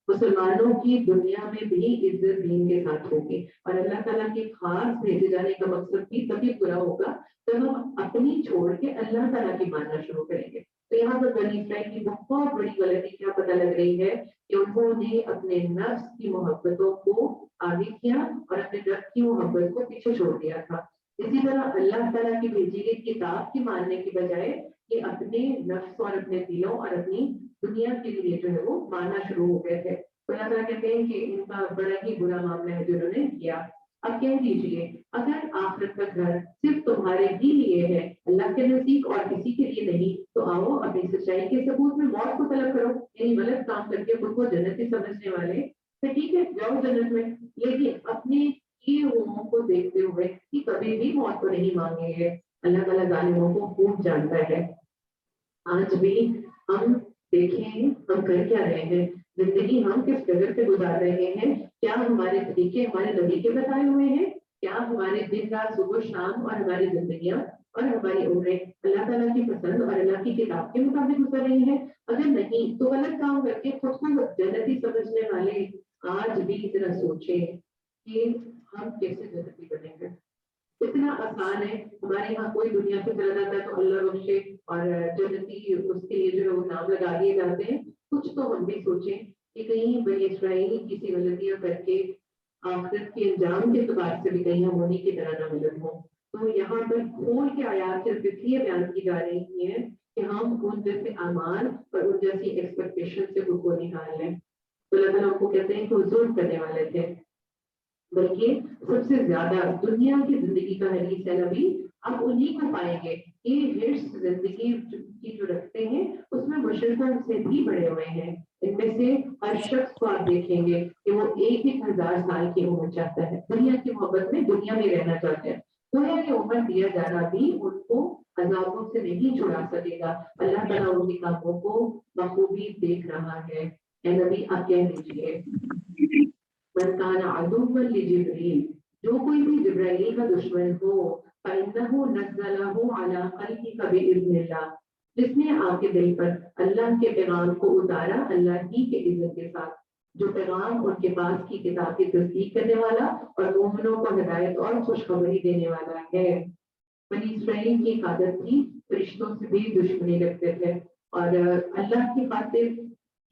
مسلمانوں کی دنیا میں بھی عزت دین کے ساتھ ہوگی، اور اللہ تعالیٰ کے خاص بھیجے جانے کا مقصد بھی تبھی پورا ہوگا جب ہم اپنی چھوڑ کے اللہ تعالیٰ کی ماننا شروع کریں گے۔ تو یہاں پر بنی اسرائیل کی بہت بڑی غلطی کیا پتہ لگ رہی ہے کہ انہوں نے اپنے نفس کی محبتوں کو آگے کیا اور اپنے نفس کی محبت کو پیچھے چھوڑ دیا تھا۔ اسی طرح اللہ تعالیٰ کی بھیجی گئی کتاب کی ماننے کی بجائے یہ اپنے نفس اور اپنے دلوں اور اپنی دنیا کے لیے جو ہے وہ ماننا شروع ہو گئے تھے۔ تو اللہ تعالیٰ کہتے ہیں کہ ان کا بڑا ہی برا معاملہ ہے جو انہوں نے کیا۔ اب کہہ دیجیے اگر آخرت کا گھر صرف تمہارے ہی لیے ہے، اللہ کے نزدیک اور کسی کے لیے نہیں، تو آؤ اپنی سچائی کے ثبوت میں موت کو طلب کرو، یعنی غلط کام کر کے خود کو جنتی سمجھنے والے تو ٹھیک ہے جاؤ جنت میں، لیکن اپنے کیے ہوموں کو دیکھتے ہوئے کہ کبھی بھی موت کو نہیں مانگیں گے۔ اللہ تعالیٰ ظالموں کو خوب جانتا ہے۔ آج بھی ہم دیکھیں ہم کر کیا رہے ہیں، زندگی ہم کس جگہ سے گزار رہے ہیں، کیا ہمارے طریقے ہمارے نبی کے بتائے ہوئے ہیں، کیا ہمارے دن رات صبح شام اور ہماری زندگیاں اور ہماری عمریں اللہ تعالیٰ کی پسند اور اللہ کی کتاب کے مطابق گزر رہی ہیں؟ اگر نہیں تو غلط کام کر کے خود کو جنتی سمجھنے والے آج بھی ذرا سوچیں کہ ہم کیسے جنتی بنیں گے۔ اتنا آسان ہے، ہمارے یہاں کوئی دنیا سے چلا جاتا ہے تو اللہ بخشے اور جنتی اس کے لیے جو ہے وہ نام لگا دیے جاتے ہیں۔ کچھ تو ہم بھی سوچیں کہ کہیں بنی اسرائیل کسی غلطیاں کر کے آخرت کے انجام کے اعتبار سے بھی کہیں ہم انہیں کی طرح نہ مدد ہوں۔ تو یہاں پر کھول کے آیات صرف اس لیے بیان کی جا رہی ہیں کہ ہم ان جیسے اعمال اور ان جیسی ایکسپیکٹیشن سے خود کو نکال لیں۔ تو اللہ تعالیٰ کو کہتے ہیں کہ وہ ظلم کرنے والے تھے، بلکہ سب سے زیادہ دنیا کی زندگی کا حدیث ہے نبی، آپ انہیں کو پائیں گے کہ ہرس زندگی کی جو رکھتے ہیں اس میں مشرقوں سے بھی بڑے ہوئے ہیں۔ ان میں سے ہر شخص کو آپ دیکھیں گے کہ وہ 1000 سال کی عمر چاہتا ہے، دنیا کی محبت میں دنیا میں رہنا چاہتے ہیں۔ دنیا کی عمر دیا جانا بھی ان کو عذابوں سے نہیں چھڑا سکے گا۔ اللہ تعالیٰ ان کے کاموں کو بخوبی دیکھ رہا ہے۔ اے نبی آپ کہہ دیجیے من کان عدوا لجبریل، جو کوئی بھی جبرائیل کا دشمن ہو، فإنه نزله على قلبك بإذن اللہ، جس نے آپ کے دل پر اللہ کے پیغام کو اتارا اللہ ہی کے اذن کے ساتھ، جو پیغام ان کے پاس کی کتاب کی تصدیق کرنے والا اور مومنوں کو ہدایت اور خوشخبری دینے والا ہے۔ بنی اسرائیل کی ایک عادت تھی فرشتوں سے بھی دشمنی رکھتے تھے، اور اللہ کی خاطر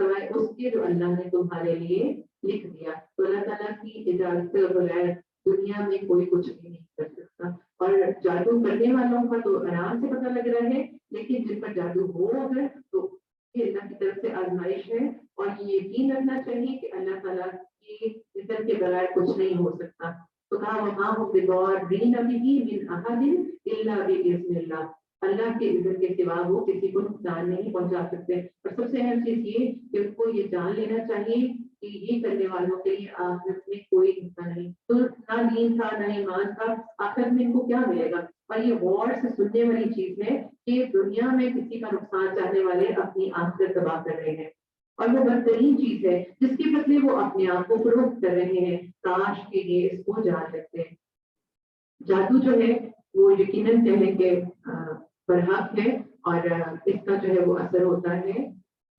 سوائے اس کے جو اللہ نے تمہارے لیے لکھ دیا. تو اللہ تعالیٰ کی اجازت کے بغیر دنیا میں کوئی کچھ بھی نہیں کر سکتا. اور جادو کرنے والوں کا تو آرام سے پتہ لگ رہا ہے، لیکن جن پر جادو ہو اگر تو یہ اللہ کی طرف سے آزمائش ہے. اور یہ یقین رکھنا چاہیے کہ اللہ تعالیٰ کی اذن کے بغیر کچھ نہیں ہو سکتا. تو کہا وہاں ہو بضارین به من احد الا باذن اللہ، اللہ کے اذن کے سوا وہ کسی کو نقصان نہیں پہنچا سکتے. اور سب سے اہم چیز یہ کہ ان کو یہ جان لینا چاہیے کہ یہ کرنے والوں کے لیے آخرت میں کوئی حصہ نہیں. تو نہ دین تھا نہ ایمان تھا، آخرت میں ان کو کیا ملے گا؟ اور یہ غور سے سننے والی چیز ہے کہ دنیا میں کسی کا نقصان چاہنے والے اپنی آخرت تباہ کر رہے ہیں. اور وہ بدترین چیز ہے جس کے بدلے وہ اپنے آپ کو فروخت کر رہے ہیں. کاش کے یہ اس کو جان لیتے. جادو جو ہے وہ یقیناً کہنے کے برحق ہے، اور اس کا جو ہے وہ اثر ہوتا ہے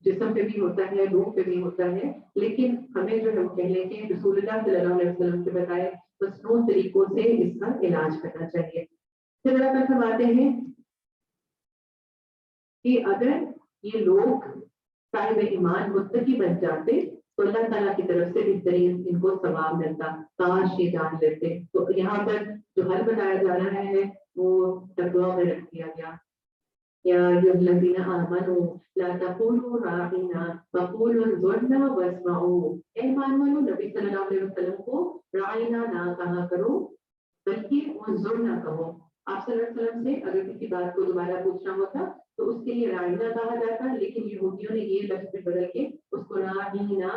جسم پہ بھی ہوتا ہے، روح پہ بھی ہوتا ہے. لیکن ہمیں جو ہے وہ کہہ لیں کہ رسول اللہ صلی اللہ علیہ وسلم کے بتائے مصنوع طریقوں سے اس کا علاج کرنا چاہیے. پھر اللہ تعالیٰ فرماتے ہیں کہ اگر یہ لوگ صاحب ایمان متقی بن جاتے تو اللہ تعالیٰ کی طرف سے بہترین ان کو ثواب ملتا. کاش یہ جان لیتے. تو یہاں پر جو حل بتایا جا رہا ہے وہ تقویٰ میں رکھ دیا گیا. یا ایھا الذین آمنوا لا تقولوا راعنا وقولوا انظرنا واسمعوا. اے ایمان والو، نبی صلی اللہ علیہ وسلم کو راعنا نہ کہا کرو بلکہ انظرنا کہو. آپ صلی اللہ علیہ وسلم سے اگر کسی بات کو دوبارہ پوچھنا ہوتا تو اس کے لیے راعنا کہا جاتا، لیکن یہودیوں نے یہ لفظ بدل کے اس کو راعینا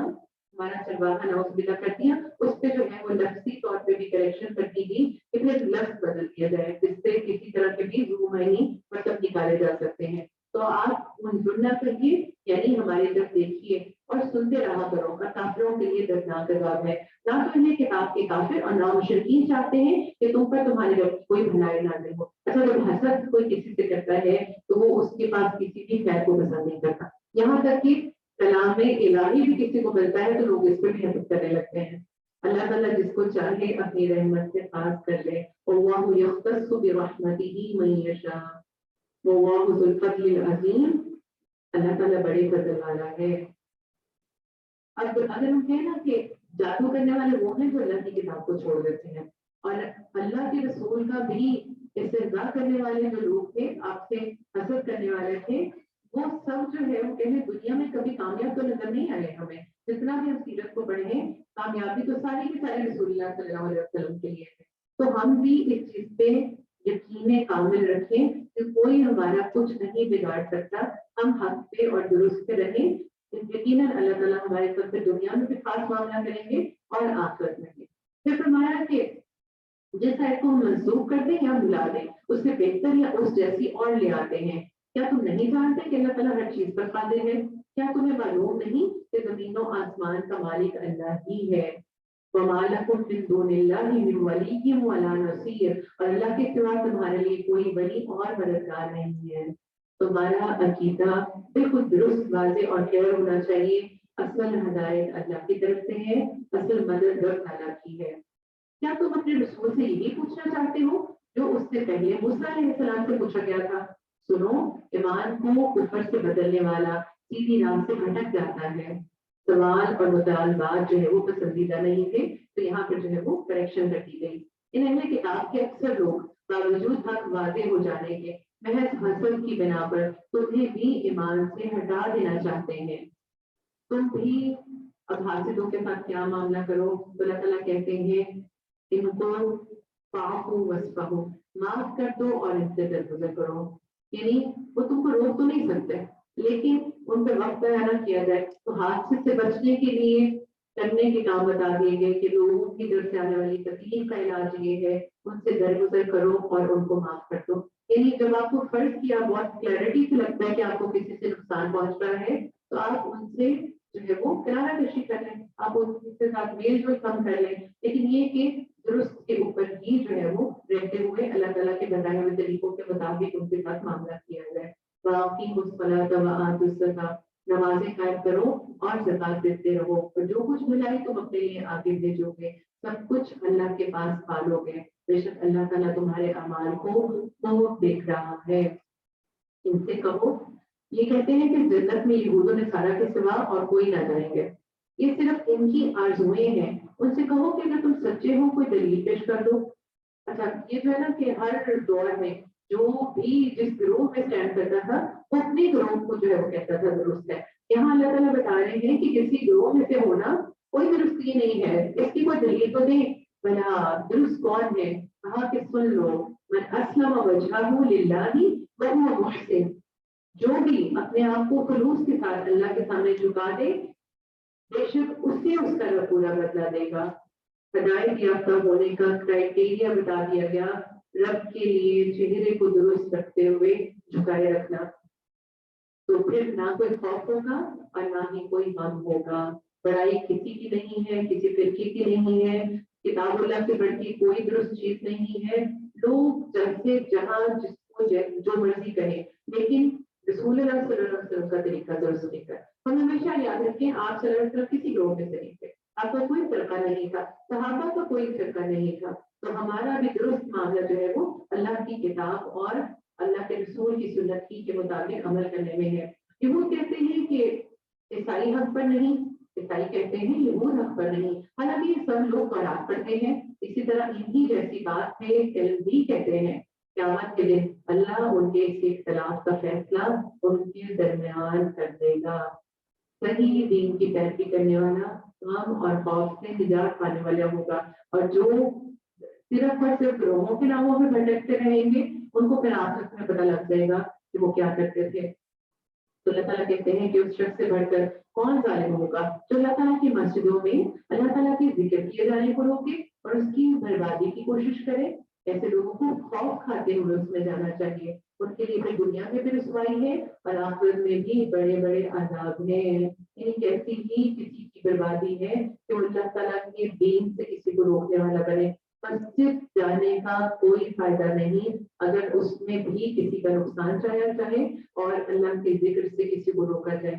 ہمارا چرواہا نعوذ باللہ کر دیا. اس پہ جو ہے وہ لفظی طور پہ بھی کریکشن کر دی گئی کہ پھر لفظ بدل دیا جائے جس سے کسی طرح کے بھی ظلمانی مطلب نکالے جا سکتے ہیں. تو آپ منظرنا کریے یعنی ہماری طرف دیکھیے اور سنتے رہا کرو. اور کافروں کے لیے دردناک عذاب ہے. نہ تو انہیں کتاب کے کافر اور نہ مشرکین چاہتے ہیں کہ تم پر تمہاری رب کوئی بھلائی نازل ہو. اچھا، جب حسد کوئی کسی سے کرتا ہے تو وہ اس کے پاس کسی بھی خیر کو پسند نہیں کرتا. یہاں تک کہ کلام الہی بھی کسی کو ملتا ہے تو لوگ اس پہ بھی حسد کرنے لگتے ہیں. اللہ تعالیٰ جس کو چاہے اپنی رحمت سے خاص کر لے. واللہ یختص برحمتہ من یشاء واللہ ذو الفضل العظیم. اللہ تعالیٰ بڑے فضل والا ہے. اب اگر ہم کہیں نا کہ جادو کرنے والے وہ ہیں جو اللہ کی کتاب کو چھوڑ دیتے ہیں، اور اللہ کے رسول کا بھی استہزاء کرنے والے جو لوگ تھے، آپ سے حسد کرنے والے تھے، وہ سب جو ہے وہ کہیں دنیا میں کبھی کامیاب تو نظر نہیں آئے. ہمیں جتنا بھی ہم سیرت کو پڑھیں کامیابی تو ساری کی ساری رسول اللہ صلی اللہ علیہ وسلم کے لیے ہے. تو ہم بھی اس چیز پہ یقین کامل رکھیں کہ کوئی ہمارا کچھ نہیں بگاڑ سکتا. ہم حق پہ اور درست پہ رہیں. یقیناً اللہ تعالیٰ ہمارے سب سے دنیا میں بھی خاص معاملہ کریں گے اور آخرت میں بھی. پھر فرمایا کہ جس آیت کو ہم منسوخ کر دیں یا بھلا دیں اس سے بہتر یا اس جیسی اور لے آتے ہیں. کیا تم نہیں جانتے کہ اللہ تعالیٰ ہر چیز پر قادر ہے؟ کیا تمہیں معلوم نہیں کہ زمین و آسمان کا مالک اللہ ہی ہے؟ وَمَا لَكُم مِّن دُونِ اللَّهِ مِن وَلِيٍّ وَلَا نَصِيرٍ. اور اللہ کے سوا تمہارے لیے کوئی ولی اور مددگار نہیں ہے. تمہارا عقیدہ بالکل درست، واضح اور کلیئر ہونا چاہیے. اصل ہدایت اللہ کی طرف سے ہے، اصل مدد اللہ کی ہے. کیا تم اپنے رسول سے یہی پوچھنا چاہتے ہو جو اس سے پہلے موسیٰ علیہ السلام سے پوچھا گیا تھا؟ سنو، ایمان کو کفر سے بدلنے والا سیدھی راہ سے بھٹک جاتا ہے. سوال اور مطالبات جو ہے وہ پسندیدہ نہیں تھے تو یہاں پر جو ہے وہ کریکشن کر دی گئی. ان اہل کتاب کے اکثر لوگ باوجود حق واضح ہو جانے کے محض حسد کی بنا پر تمہیں بھی ایمان سے ہٹا دینا چاہتے ہیں. تم بھی اب حاسدوں کے ساتھ کیا معاملہ کرو؟ اللہ تعالیٰ کہتے ہیں ان کو فاعفوا واصفحوا، معاف کر دو اور ان سے درگزر کرو. یعنی وہ تم کو روک تو نہیں سکتے لیکن ان پہ وقت ضائع نہ کیا جائے. تو حادثے سے بچنے کے لیے کرنے کے کام بتا دیے گئے کہ لوگوں کی طرف سے آنے والی تکلیف کا علاج یہ ہے ان سے درگزر کرو اور ان کو معاف کر دو. یعنی جب آپ کو فرض کیا بہت کلیئرٹی سے لگتا ہے کہ آپ کو کسی سے نقصان پہنچ رہا ہے تو آپ ان سے جو ہے وہ کنارہ کشی کر لیں، آپ ان کے ساتھ میل جول کم کر لیں. لیکن یہ کہ درست کے اوپر ہی جو ہے وہ رہتے ہوئے اللہ تعالیٰ کے بتائے ہوئے طریقوں کے مطابق ان کے ساتھ معاملہ کیا جائے. وَأَقِیمُوا الصَّلَاةَ وَآتُوا الزَّکَاةَ. نمازیں قائم کرو اور زکات دیتے رہو اور جو کچھ ملائی تم اپنے لیے آگے بھیجو گے سب کچھ اللہ کے پاس پالو گے. بے شک اللہ تعالیٰ تمہارے اعمال کو دیکھ رہا ہے. ان سے کہو یہ کہتے ہیں کہ جنت میں یہود و نصارہ کے سوا اور کوئی نہ جائیں گے، یہ صرف ان کی آرزوئیں ہیں، ان سے کہو کہ اگر تم سچے ہو کوئی دلیل پیش کر دو۔ اچھا یہ جو ہے نا کہ ہر دور میں جو بھی جس گروہ میں اسٹینڈ کرتا تھا وہ اپنے گروہ کو جو ہے وہ کہتا تھا درست ہے۔ یہاں اللہ تعالیٰ بتا رہے ہیں کہ کسی گروہ میں سے ہونا کوئی درستی نہیں ہے، اس کی کوئی دلیل تو دیں، بھلا درست کون ہے؟ کہا کہ سن لو، من اسلم وجہہ للہ وہو محسن، جو بھی اپنے آپ کو خلوص کے ساتھ اللہ کے سامنے جھکا دے، بے شک اسے اس کا رب پورا بدلا دے گا۔ ہدایت یافتہ ہونے کا کرائٹیریا بتا دیا گیا، رب کے لیے چہرے کو درست رکھتے ہوئے جھکائے رکھنا، تو پھر نہ کوئی خوف ہوگا اور نہ ہی کوئی غم ہوگا۔ بڑائی کسی کی نہیں ہے، کسی فرقے کی نہیں ہے، کتاب اللہ سے بڑھ کے کوئی درست چیز نہیں ہے۔ لوگ جیسے جہاں جس کو جو مرضی کہیں، لیکن رسول اللہ صلی اللہ علیہ وسلم کا طریقہ درست نہیں ہے۔ ہم ہمیشہ یاد رکھیں آپ صلی اللہ علیہ وسلم کسی گروہ میں سے نہیں تھے، آپ کا کوئی فرقہ نہیں تھا، صحابہ کا کوئی فرقہ نہیں تھا، تو ہمارا بھی درست معاملہ جو ہے وہ اللہ کی کتاب اور اللہ کے رسول کی سنت کی کے مطابق عمل کرنے میں ہے۔ یہود کہتے ہیں کہ عیسائی حق پر نہیں، عیسائی کہتے ہیں یہود حق پر نہیں، حالانکہ یہ سب لوگ قرآن پڑھتے ہیں۔ اسی طرح انہی جیسی بات ہے علم بھی کہتے ہیں، قیامت کے دن اللہ ان کے اس اختلاف کا فیصلہ ان کے درمیان کر دے گا۔ صحیح دین کی پیروی کرنے والا غم اور خوف سے نجات پانے والا ہوگا، اور جو صرف اور صرف گروہوں کے ناموں میں بھٹکتے رہیں گے ان کو پھر آخرت میں پتہ لگ جائے گا کہ وہ کیا کرتے تھے۔ تو اللہ تعالیٰ کہتے ہیں کہ اس شخص سے بڑھ کر کون ظالم ہوگا جو اللہ تعالیٰ کی مسجدوں میں اللہ تعالیٰ کے ذکر کیے جانے کو روکے اور اس کی بربادی کی کوشش کرے۔ ایسے لوگوں کو خوف کھاتے ہوئے اس میں جانا چاہیے، ان کے لیے پھر دنیا میں بھی رسوائی ہے اور آخرت میں بھی بڑے بڑے عذاب ہیں۔ یعنی کیسی ہی کسی کی بربادی ہے کہ اللہ تعالیٰ کے دین سے کسی کو روکنے والا بنے۔ مسجد جانے کا کوئی فائدہ نہیں اگر اس میں بھی کسی کا نقصان چاہا جائے اور اللہ کے ذکر سے کسی کو روکا جائے۔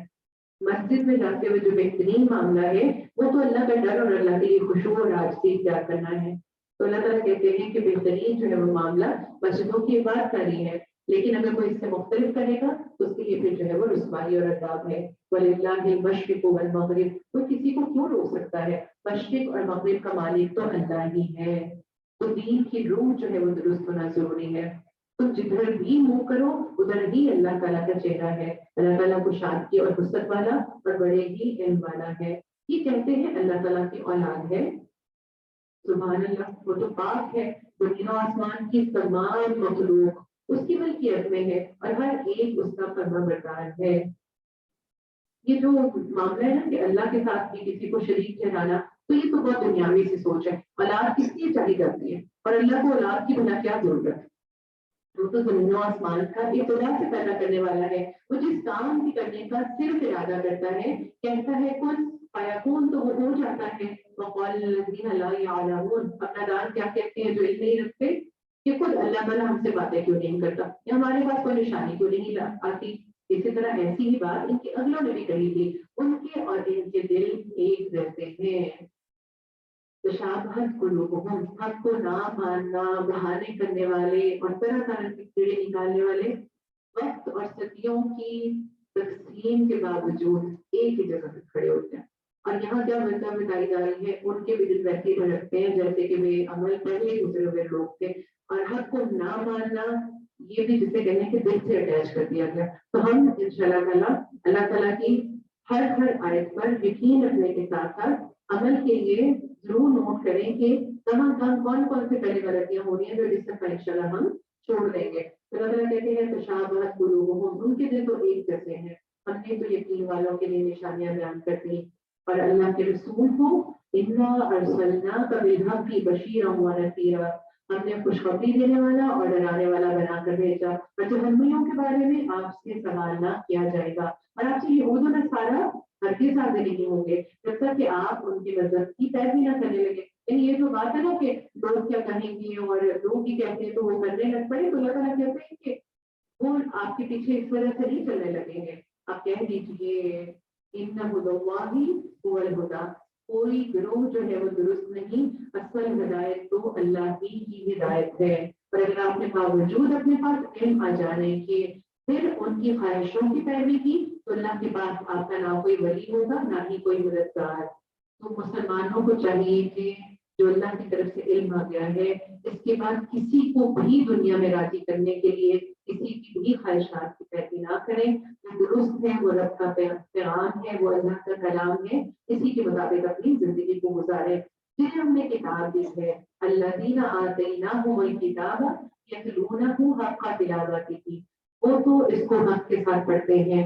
مسجد میں جاتے ہوئے جو بہترین معاملہ ہے وہ تو اللہ کا ڈر اور اللہ کے لیے خشوع اور عاجزی اختیار کرنا ہے۔ تو اللہ تعالیٰ کہتے ہیں کہ بہترین جو ہے وہ معاملہ مسجدوں کی عبادت کاری ہے، لیکن اگر کوئی اس سے مختلف کرے گا تو اس کے لیے پھر جو ہے وہ رسوائی اور عذاب ہے۔ وَلِلَّهِ الْمَشْرِقُ وَالْمَغْرِبُ، کوئی کسی کو کیوں روک سکتا ہے؟ مشرق اور مغرب کا مالک تو اللہ ہی ہے۔ تو دین کی روح جو ہے وہ درست ہونا ضروری ہے۔ تو جدھر بھی منہ کرو ادھر ہی اللہ تعالیٰ کا چہرہ ہے۔ اللہ تعالیٰ کو شادی اور وسعت والا اور بڑے ہی علم والا ہے۔ یہ کہتے ہیں اللہ تعالیٰ کی اولاد ہے، سبحان اللہ، وہ تو پاک ہے، زمین و آسمان کی تمام مخلوق اس کی ملکیت میں ہے اور ہر ایک اس کا فرما بردار ہے۔ یہ جو معاملہ ہے نا کہ اللہ کے ساتھ بھی کسی کو شریک ٹھہرانا، تو یہ تو بہت دنیاوی سی سوچ ہے۔ اولاد کس لیے چاہی جاتی ہے اور اللہ کو اولاد کی بنا کیا ضرورت ہے؟ وہ تو زمین و آسمان کا ابتدا سے پیدا کرنے والا ہے، وہ جس کام کی کرنے کا صرف ارادہ کرتا ہے، کہتا ہے کن فیکون تو وہ ہو جاتا ہے۔ وقال الذین لا یعلمون، اپنا دان کیا کہتے ہیں جو علم نہیں رکھتے، کہ خود اللہ تعالیٰ ہم سے باتیں کیوں نہیں کرتا یا ہمارے پاس کوئی نشانی کیوں نہیں آتی۔ اسی طرح ایسی ہی بات ان کے اگلوں نے بھی کہی تھی، ان کے اور ان کے دل ایک جیسے ہیں۔ تشابہت قلوبہم، حق کو نہ ماننا، بہانے کرنے والے اور طرح طرح کے کیڑے نکالنے والے وقت اور صدیوں کی تقسیم کے باوجود ایک ہی جگہ پہ کھڑے ہوتے ہیں۔ اور یہاں کیا وجہ بتائی جا رہی ہے، ان کے بھی دل ویسے ہی بھٹکتے ہیں جیسے کہ وہ عمل پہلے گزرے ہوئے لوگ تھے۔ اور حق کو نہ ماننا یہ بھی جسے کہنے کے دل سے اٹیچ کر دیا گیا۔ تو ہم انشاءاللہ تعالیٰ اللہ تعالیٰ کی ہر آیت پر یقین رکھنے کے ساتھ ساتھ عمل کے لیے ضرور نوٹ کریں کہ کہاں کہاں کون کون سے پہلے غلطیاں ہو رہی ہیں جو اس دفعہ انشاءاللہ ہم چھوڑ دیں گے۔ تو اللہ تعالیٰ کہتے ہیں تشابہت قلوبہم، ان کے دل تو ایک جیسے ہیں۔ ہم نے تو یقین والوں کے لیے نشانیاں بیان کر دی، اور اللہ کے رسول کو انا ارسلناک بالحق بشیرا ونذیرا، ہم نے خوشخبری دینے والا اور ڈرانے والا بنا کر بھیجا، اور جہنمیوں کے بارے میں آپ سے سوال نہ کیا جائے گا، اور آپ سے یہود و نصارہ ہرگز آگے نہیں ہوں گے جب تک کہ آپ ان کے مذہب کی پیروی نہ کرنے لگے۔ یعنی یہ جو بات ہے نا کہ لوگ کیا کہیں گے اور لوگ ہی کہتے ہیں تو وہ کرنے لگ پڑے، تو اللہ تعالیٰ کہتے ہیں کہ وہ آپ کے پیچھے اس وجہ سے نہیں چلنے لگیں گے۔ آپ کہہ دیجیے ان ہدی اللہ هو الہدی، کوئی گروہ جو ہے وہ درست نہیں، اصل ہدایت تو اللہ ہی کی ہدایت ہے۔ اور اگر آپ نے باوجود اپنے پاس علم آ جانے کے پھر ان کی خواہشوں کی پیروی کی تو اللہ کے پاس آپ کا نہ کوئی ولی ہوگا نہ ہی کوئی مددگار. تو مسلمانوں کو چاہیے کہ جو اللہ کی طرف سے علم آ گیا ہے اس کے بعد کسی کو بھی دنیا میں راضی کرنے کے لیے کسی کی بھی خواہشات کی پیروی نہ کریں. جو درست ہے وہ رب کا پیغام ہے، وہ اللہ کا کلام ہے، اسی کے مطابق اپنی زندگی کو گزارے. جنہیں ہم نے کتاب دی ہے الذین آتیناہم الکتاب یتلونہ حق تلاوتہ، وہ تو اس کو حق کے ساتھ پڑھتے ہیں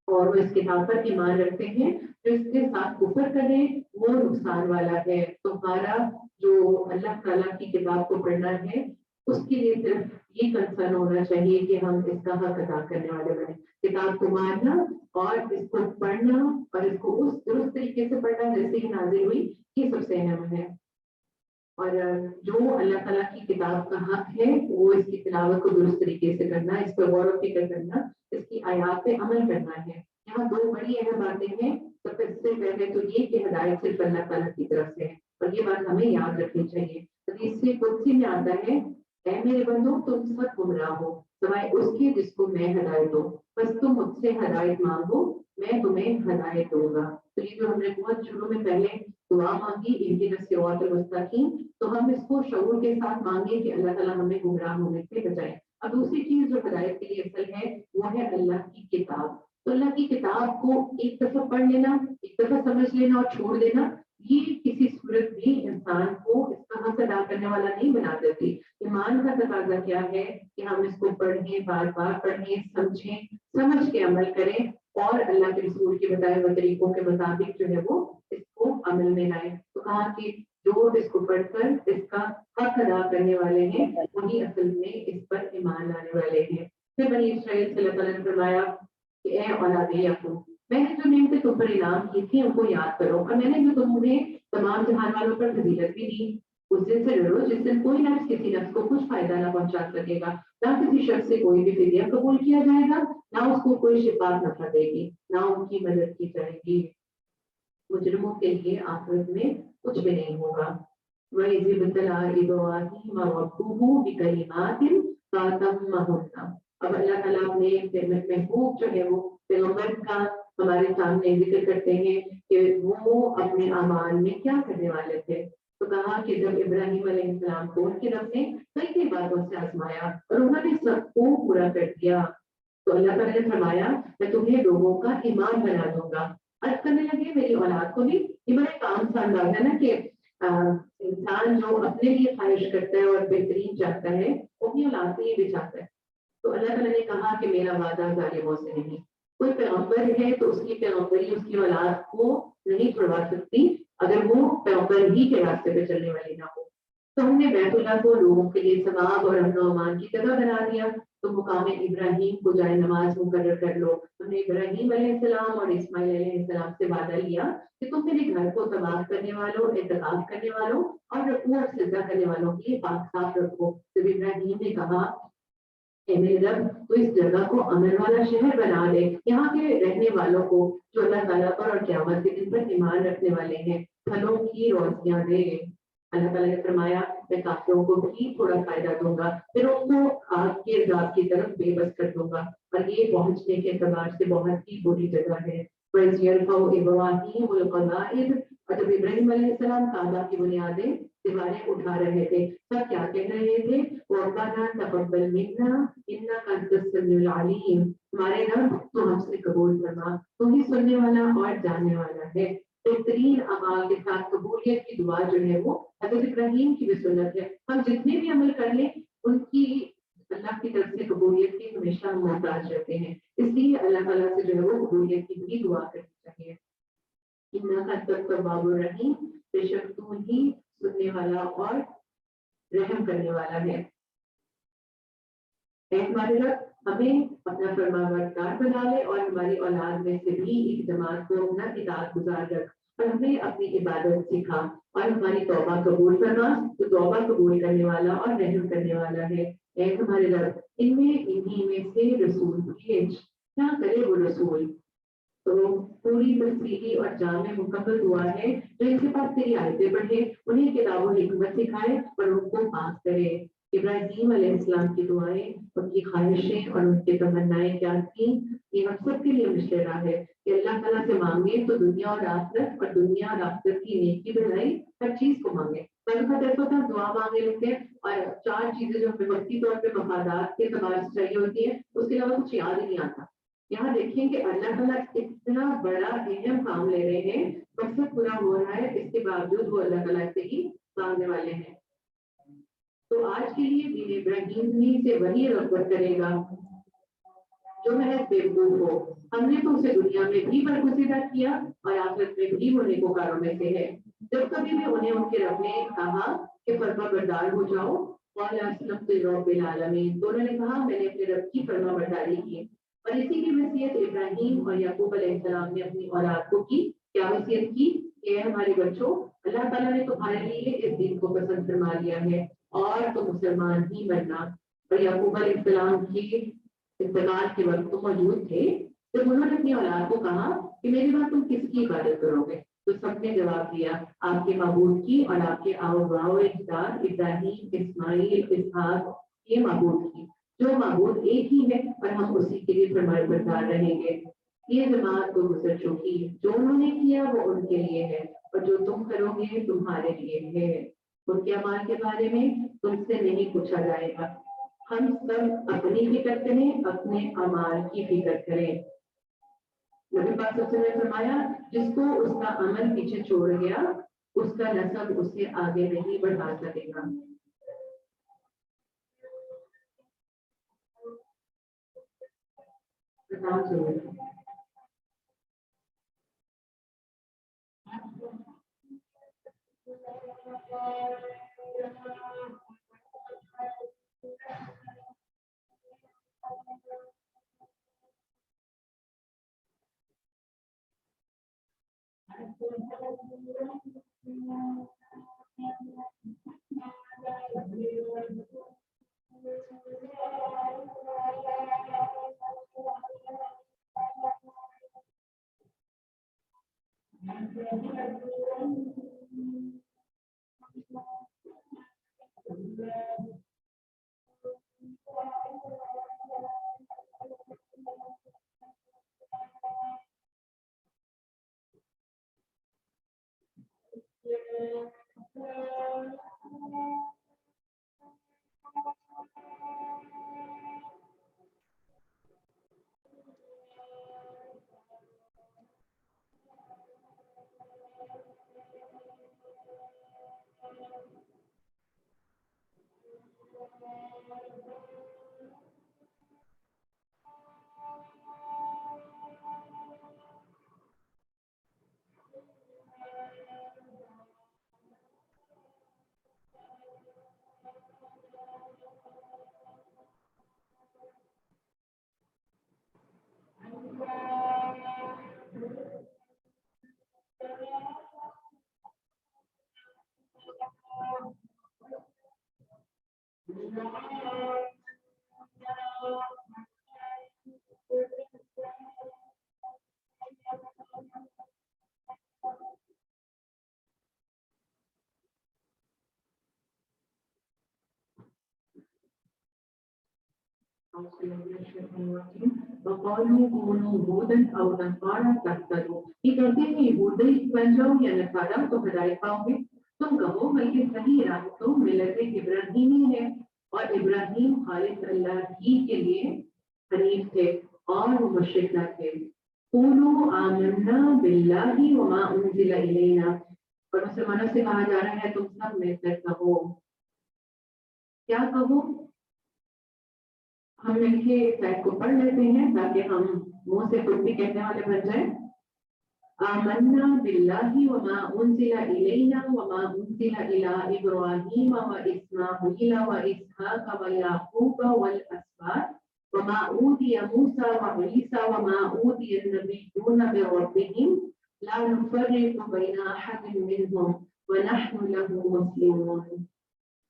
اور وہ اس کتاب پر ایمان رکھتے ہیں. جو اس کے ساتھ کفر کرے وہ نقصان والا ہے. تمہارا جو اللہ تعالیٰ کی کتاب کو پڑھنا ہے اس کے لیے صرف یہ کنسرن ہونا چاہیے کہ ہم اس کا حق ادا کرنے والے بنے. کتاب کو ماننا اور اس کو پڑھنا اور اس کو اس درست طریقے سے پڑھنا جیسے ہی نازل ہوئی، یہ سب سے اہم ہے. اور جو اللہ تعالیٰ کی کتاب کا حق ہے وہ اس کی تلاوت کو درست طریقے سے کرنا، اس پر غور و فکر کرنا، اس کی آیات پہ عمل کرنا ہے. یہاں دو بڑی اہم باتیں ہیں. سب سے پہلے تو یہ کہ ہدایت صرف اللہ تعالیٰ کی طرف سے ہے اور یہ بات ہمیں یاد رکھنی چاہیے. حدیث قدسی میں آتا ہے اے میرے بندو تم سب گمراہ ہو سوائے اس کی جس کو میں ہدایت دوں، بس تم مجھ سے ہدایت مانگو میں تمہیں ہدایت دوں گا. تو یہ جو ہم نے بہت شروع میں پہلے دعا مانگی اہدنا الصراط المستقیم، تو ہم اس کو شعور کے ساتھ مانگے کہ اللہ تعالیٰ ہمیں گمراہ ہونے سے بچائے. اب دوسری چیز جو ہدایت کے لیے اصل ہے وہ ہے اللہ کی کتاب. تو اللہ کی کتاب کو ایک دفعہ پڑھ لینا، ایک دفعہ سمجھ لینا اور چھوڑ دینا، یہ کسی صورت بھی انسان کو اس کا حق ادا کرنے والا نہیں بنا دیتی. ایمان کا تقاضا کیا ہے کہ ہم اس کو پڑھیں، بار بار پڑھیں، سمجھیں، سمجھ کے عمل کریں اور اللہ کے رسول کے بتائے ہوئے طریقوں کے مطابق جو ہے وہ اس کو عمل میں لائیں. تو کہا کہ جو اس کو پڑھ کر اس کا حق ادا کرنے والے ہیں وہی اصل میں اس پر ایمان لانے والے ہیں. پھر بنی اسرائیل سے اللہ تعالیٰ نے فرمایا کہ اے اولاد یعقوب، میں نے جو نعمتیں تم پر انعام کی تھی ان کو یاد کرو اور میں نے جو تمہیں تمام جہان والوں پر فضیلت بھی دی اس دن سے ڈرو جس دن کوئی نفس کسی نفس کو کچھ فائدہ نہ پہنچا سکے گا، نہ کسی شخص سے کوئی بھی فدیہ قبول کیا جائے گا، نہ اس کو کوئی شفاعت نفع دے گی، نہ ان کی مدد کی جائے گی. مجرموں کے لیے آخرت میں کچھ بھی نہیں ہوگا. وَإِذِ ابْتَلَىٰ إِبْرَاهِيمَ رَبُّهُ بِكَلِمَاتٍ فَأَتَمَّهُنَّ. اب اللہ تعالیٰ اپنے محبوب جو ہے وہ پیغمبر کا ہمارے سامنے ذکر کرتے ہیں کہ وہ اپنے اعمال میں کیا کرنے والے تھے. تو کہا کہ جب ابراہیم علیہ السلام کو ان کے رب نے کئی باتوں سے آزمایا اور انہوں نے سب کو پورا کر دیا تو اللہ تعالیٰ نے فرمایا میں تمہیں لوگوں کا امام بنا دوں گا. عرض کرنے لگے میری اولاد کو بھی یہ بڑا کام سا انداز ہے نا کہ انسان جو اپنے لیے خواہش کرتا ہے اور بہترین چاہتا ہے وہ اپنی اولاد سے یہ بھی چاہتا ہے. تو اللہ تعالیٰ نے کہا کہ میرا وعدہ ظالموں سے نہیں. کوئی پیغمبر ہے تو اس کی پیغمبری اس کی اولاد کو نہیں چھڑوا سکتی اگر وہ پیغمبر ہی کے راستے پہ چلنے والی نہ ہو. تو ہم نے بیت اللہ کو لوگوں کے لیے ثواب اور امن و امان کی جگہ بنا دیا. تو مقام ابراہیم کو جائے نماز مقرر کر لو. ہم نے ابراہیم علیہ السلام اور اسماعیل علیہ السلام سے وعدہ لیا کہ تم میرے گھر کو طواف کرنے والوں، اعتکاف کرنے والوں اور رکوع اور سجدہ کرنے والوں کے لیے پاک صاف رکھو. جب ابراہیم نے کہا اے میرے رب تو اس جگہ کو امن والا شہر بنا دے، یہاں کے رہنے والوں کو جو اللہ تعالیٰ پر اور قیامت کے دن پر ایمان رکھنے والے ہیں پھلوں کی روزیاں دے. اللہ تعالیٰ نے فرمایا میں کافروں کو بھی تھوڑا فائدہ دوں گا پھر ان کو آگ کے عذاب کی طرف بے بس کر دوں گا اور یہ پہنچنے کے اعتبار سے بہت ہی بری جگہ ہے. وَإِذْ يَرْفَعُ إِبْرَاهِيمُ الْقَوَاعِدَ. اور جب ابراہیم علیہ السلام کعبہ کی بنیادیں دیواریں اٹھا رہے تھے سب کیا کہہ رہے تھے ربنا تقبل منا انک انت السمیع العلیم. ہمارے رب تو ہم سے قبول فرما، تو ہی سننے والا اور جاننے والا ہے. بہترین اعمال کے ساتھ قبولیت کی دعا جو ہے وہ حضرت ابراہیم کی بھی سنت ہے. ہم جتنے بھی عمل کر لیں ان کی اللہ کی طرف سے قبولیت کی ہمیشہ ہم محتاج رہتے ہیں. اس لیے اللہ تعالیٰ سے جو ہے وہ قبولیت کی بھی دعا کرنی چاہیے. انک انت التواب الرحیم، بے شک تو ہی سننے والا اور رحم کرنے والا ہے. اے ہمارے رب ہمیں اپنا فرما بردار بنا لے اور ہماری اولاد میں سے بھی ایک جماعت کو اپنا اطاعت گزار رکھ اور ہمیں اپنی عبادت سکھا اور ہماری توبہ قبول کرنا تو توبہ قبول کرنے والا اور رحم کرنے والا ہے. اے ہمارے رب انہی میں سے رسول بھیج، کیا کرے وہ رسول. تو پوری تفصیلی اور جامع مکمل دعا ہے جو ان کے پاس تیری آیتیں پڑھے انہیں کتاب و حکمت سکھائے اور ان کو پاس کرے. ابراہیم علیہ السلام کی دعائیں، ان کی خواہشیں اور ان کی تمنائیں کیا تھیں، یہ ہم سب کے لیے مشترکہ ہے کہ اللہ تعالیٰ سے مانگے تو دنیا اور آخرت، اور دنیا اور آخرت کی نیکی بھلائی ہر چیز کو مانگے۔ ایسا ہوتا ہے دعا مانگے لیتے ہیں اور چار چیزیں جو ہمیں وقتی طور پہ مفادات کے اعتبار سے چاہیے ہوتی ہیں، اس کے علاوہ کچھ یاد ہی نہیں آتا۔ یہاں دیکھیں کہ اللہ تعالیٰ اتنا بڑا اہم کام لے رہے ہیں، مقصد پورا ہو رہا ہے، اس کے باوجود وہ اللہ تعالیٰ سے ہی مانگنے والے ہیں۔ تو آج کے لیے دین ابراہیمی سے وہی رغبت کرے گا جو محض بیوقوف ہو۔ ہم نے تو اسے دنیا میں بھی برگزیدہ کیا اور آخرت میں بھی وہ نیکوکاروں میں سے ہے۔ جب کبھی بھی انہیں ان کے رب نے کہا کہ فرما بردار ہو جاؤ، قال اسلمت لرب العالمین، تو انہوں نے کہا میں نے اپنے رب کی فرما برداری کی۔ اور اسی کی وصیت ابراہیم اور یعقوب علیہ السلام نے اپنی اولاد کو کی۔ کیا وصیت کی کہ ہمارے بچوں، اللہ تعالیٰ نے تمہارے لیے اس دین کو پسند فرما لیا ہے اور تم مسلمان ہی بننا۔ اور یعقوب علیہ السلام کی انتقال کے وقت تو موجود تھے جب انہوں نے اپنی اولاد کو کہا کہ میرے بعد تم کس کی عبادت کرو گے، تو سب نے جواب دیا آپ کے معبود کی اور آپ کے آباء و اجداد ابراہیم، اسماعیل، اسحاق، یہ معبود کی، جو معبود ایک ہی ہے اور ہم اسی کے لیے فرما بردار رہیں گے۔ یہ جماعت تو گزر چکی، جو انہوں نے کیا وہ ان کے لیے ہے اور جو تم کرو گے تمہارے لیے ہے۔ ان کے اعمال کے بارے میں تم سے نہیں پوچھا جائے گا، ہم سب اپنی فکر کریں، اپنے اعمال کی فکر کریں۔ نبی پاک صلی اللہ علیہ وسلم نے فرمایا جس کو اس کا عمل پیچھے چھوڑ گیا اس کا نسب اسے آگے نہیں بڑھا سکے گا۔ وقالوا كونوا هودا او نصارى تهتدوا، یہ کہتے ہیں یہودی بن جاؤ یا نصارہ تو ہدایت پاؤ گے۔ تم کہو بلکہ صحیح راہ تو ملت ابراہیمی ہے اور ابراہیم خالص اللہ ہی کے لیے حنیف تھے اور وہ مشرک نہ تھے۔ قولوا آمنا باللہ وما انزل الینا، اور مسلمانوں سے کہا جا رہا ہے تم سب مل کر کہو، کیا کہو؟ ہم مل کے ایک کو پڑھ لیتے ہیں تاکہ ہم منہ سے کچھ بھی کہنے والے بن جائیں۔ آمنا باللہ وما انزل الینا وما انزل الی ابراہیم واسماعیل واسحاق ویعقوب والاسباط وما اوتی موسیٰ وعیسیٰ وما اوتی النبیون من ربهم لا نفرق بین احد منهم ونحن له مسلمون۔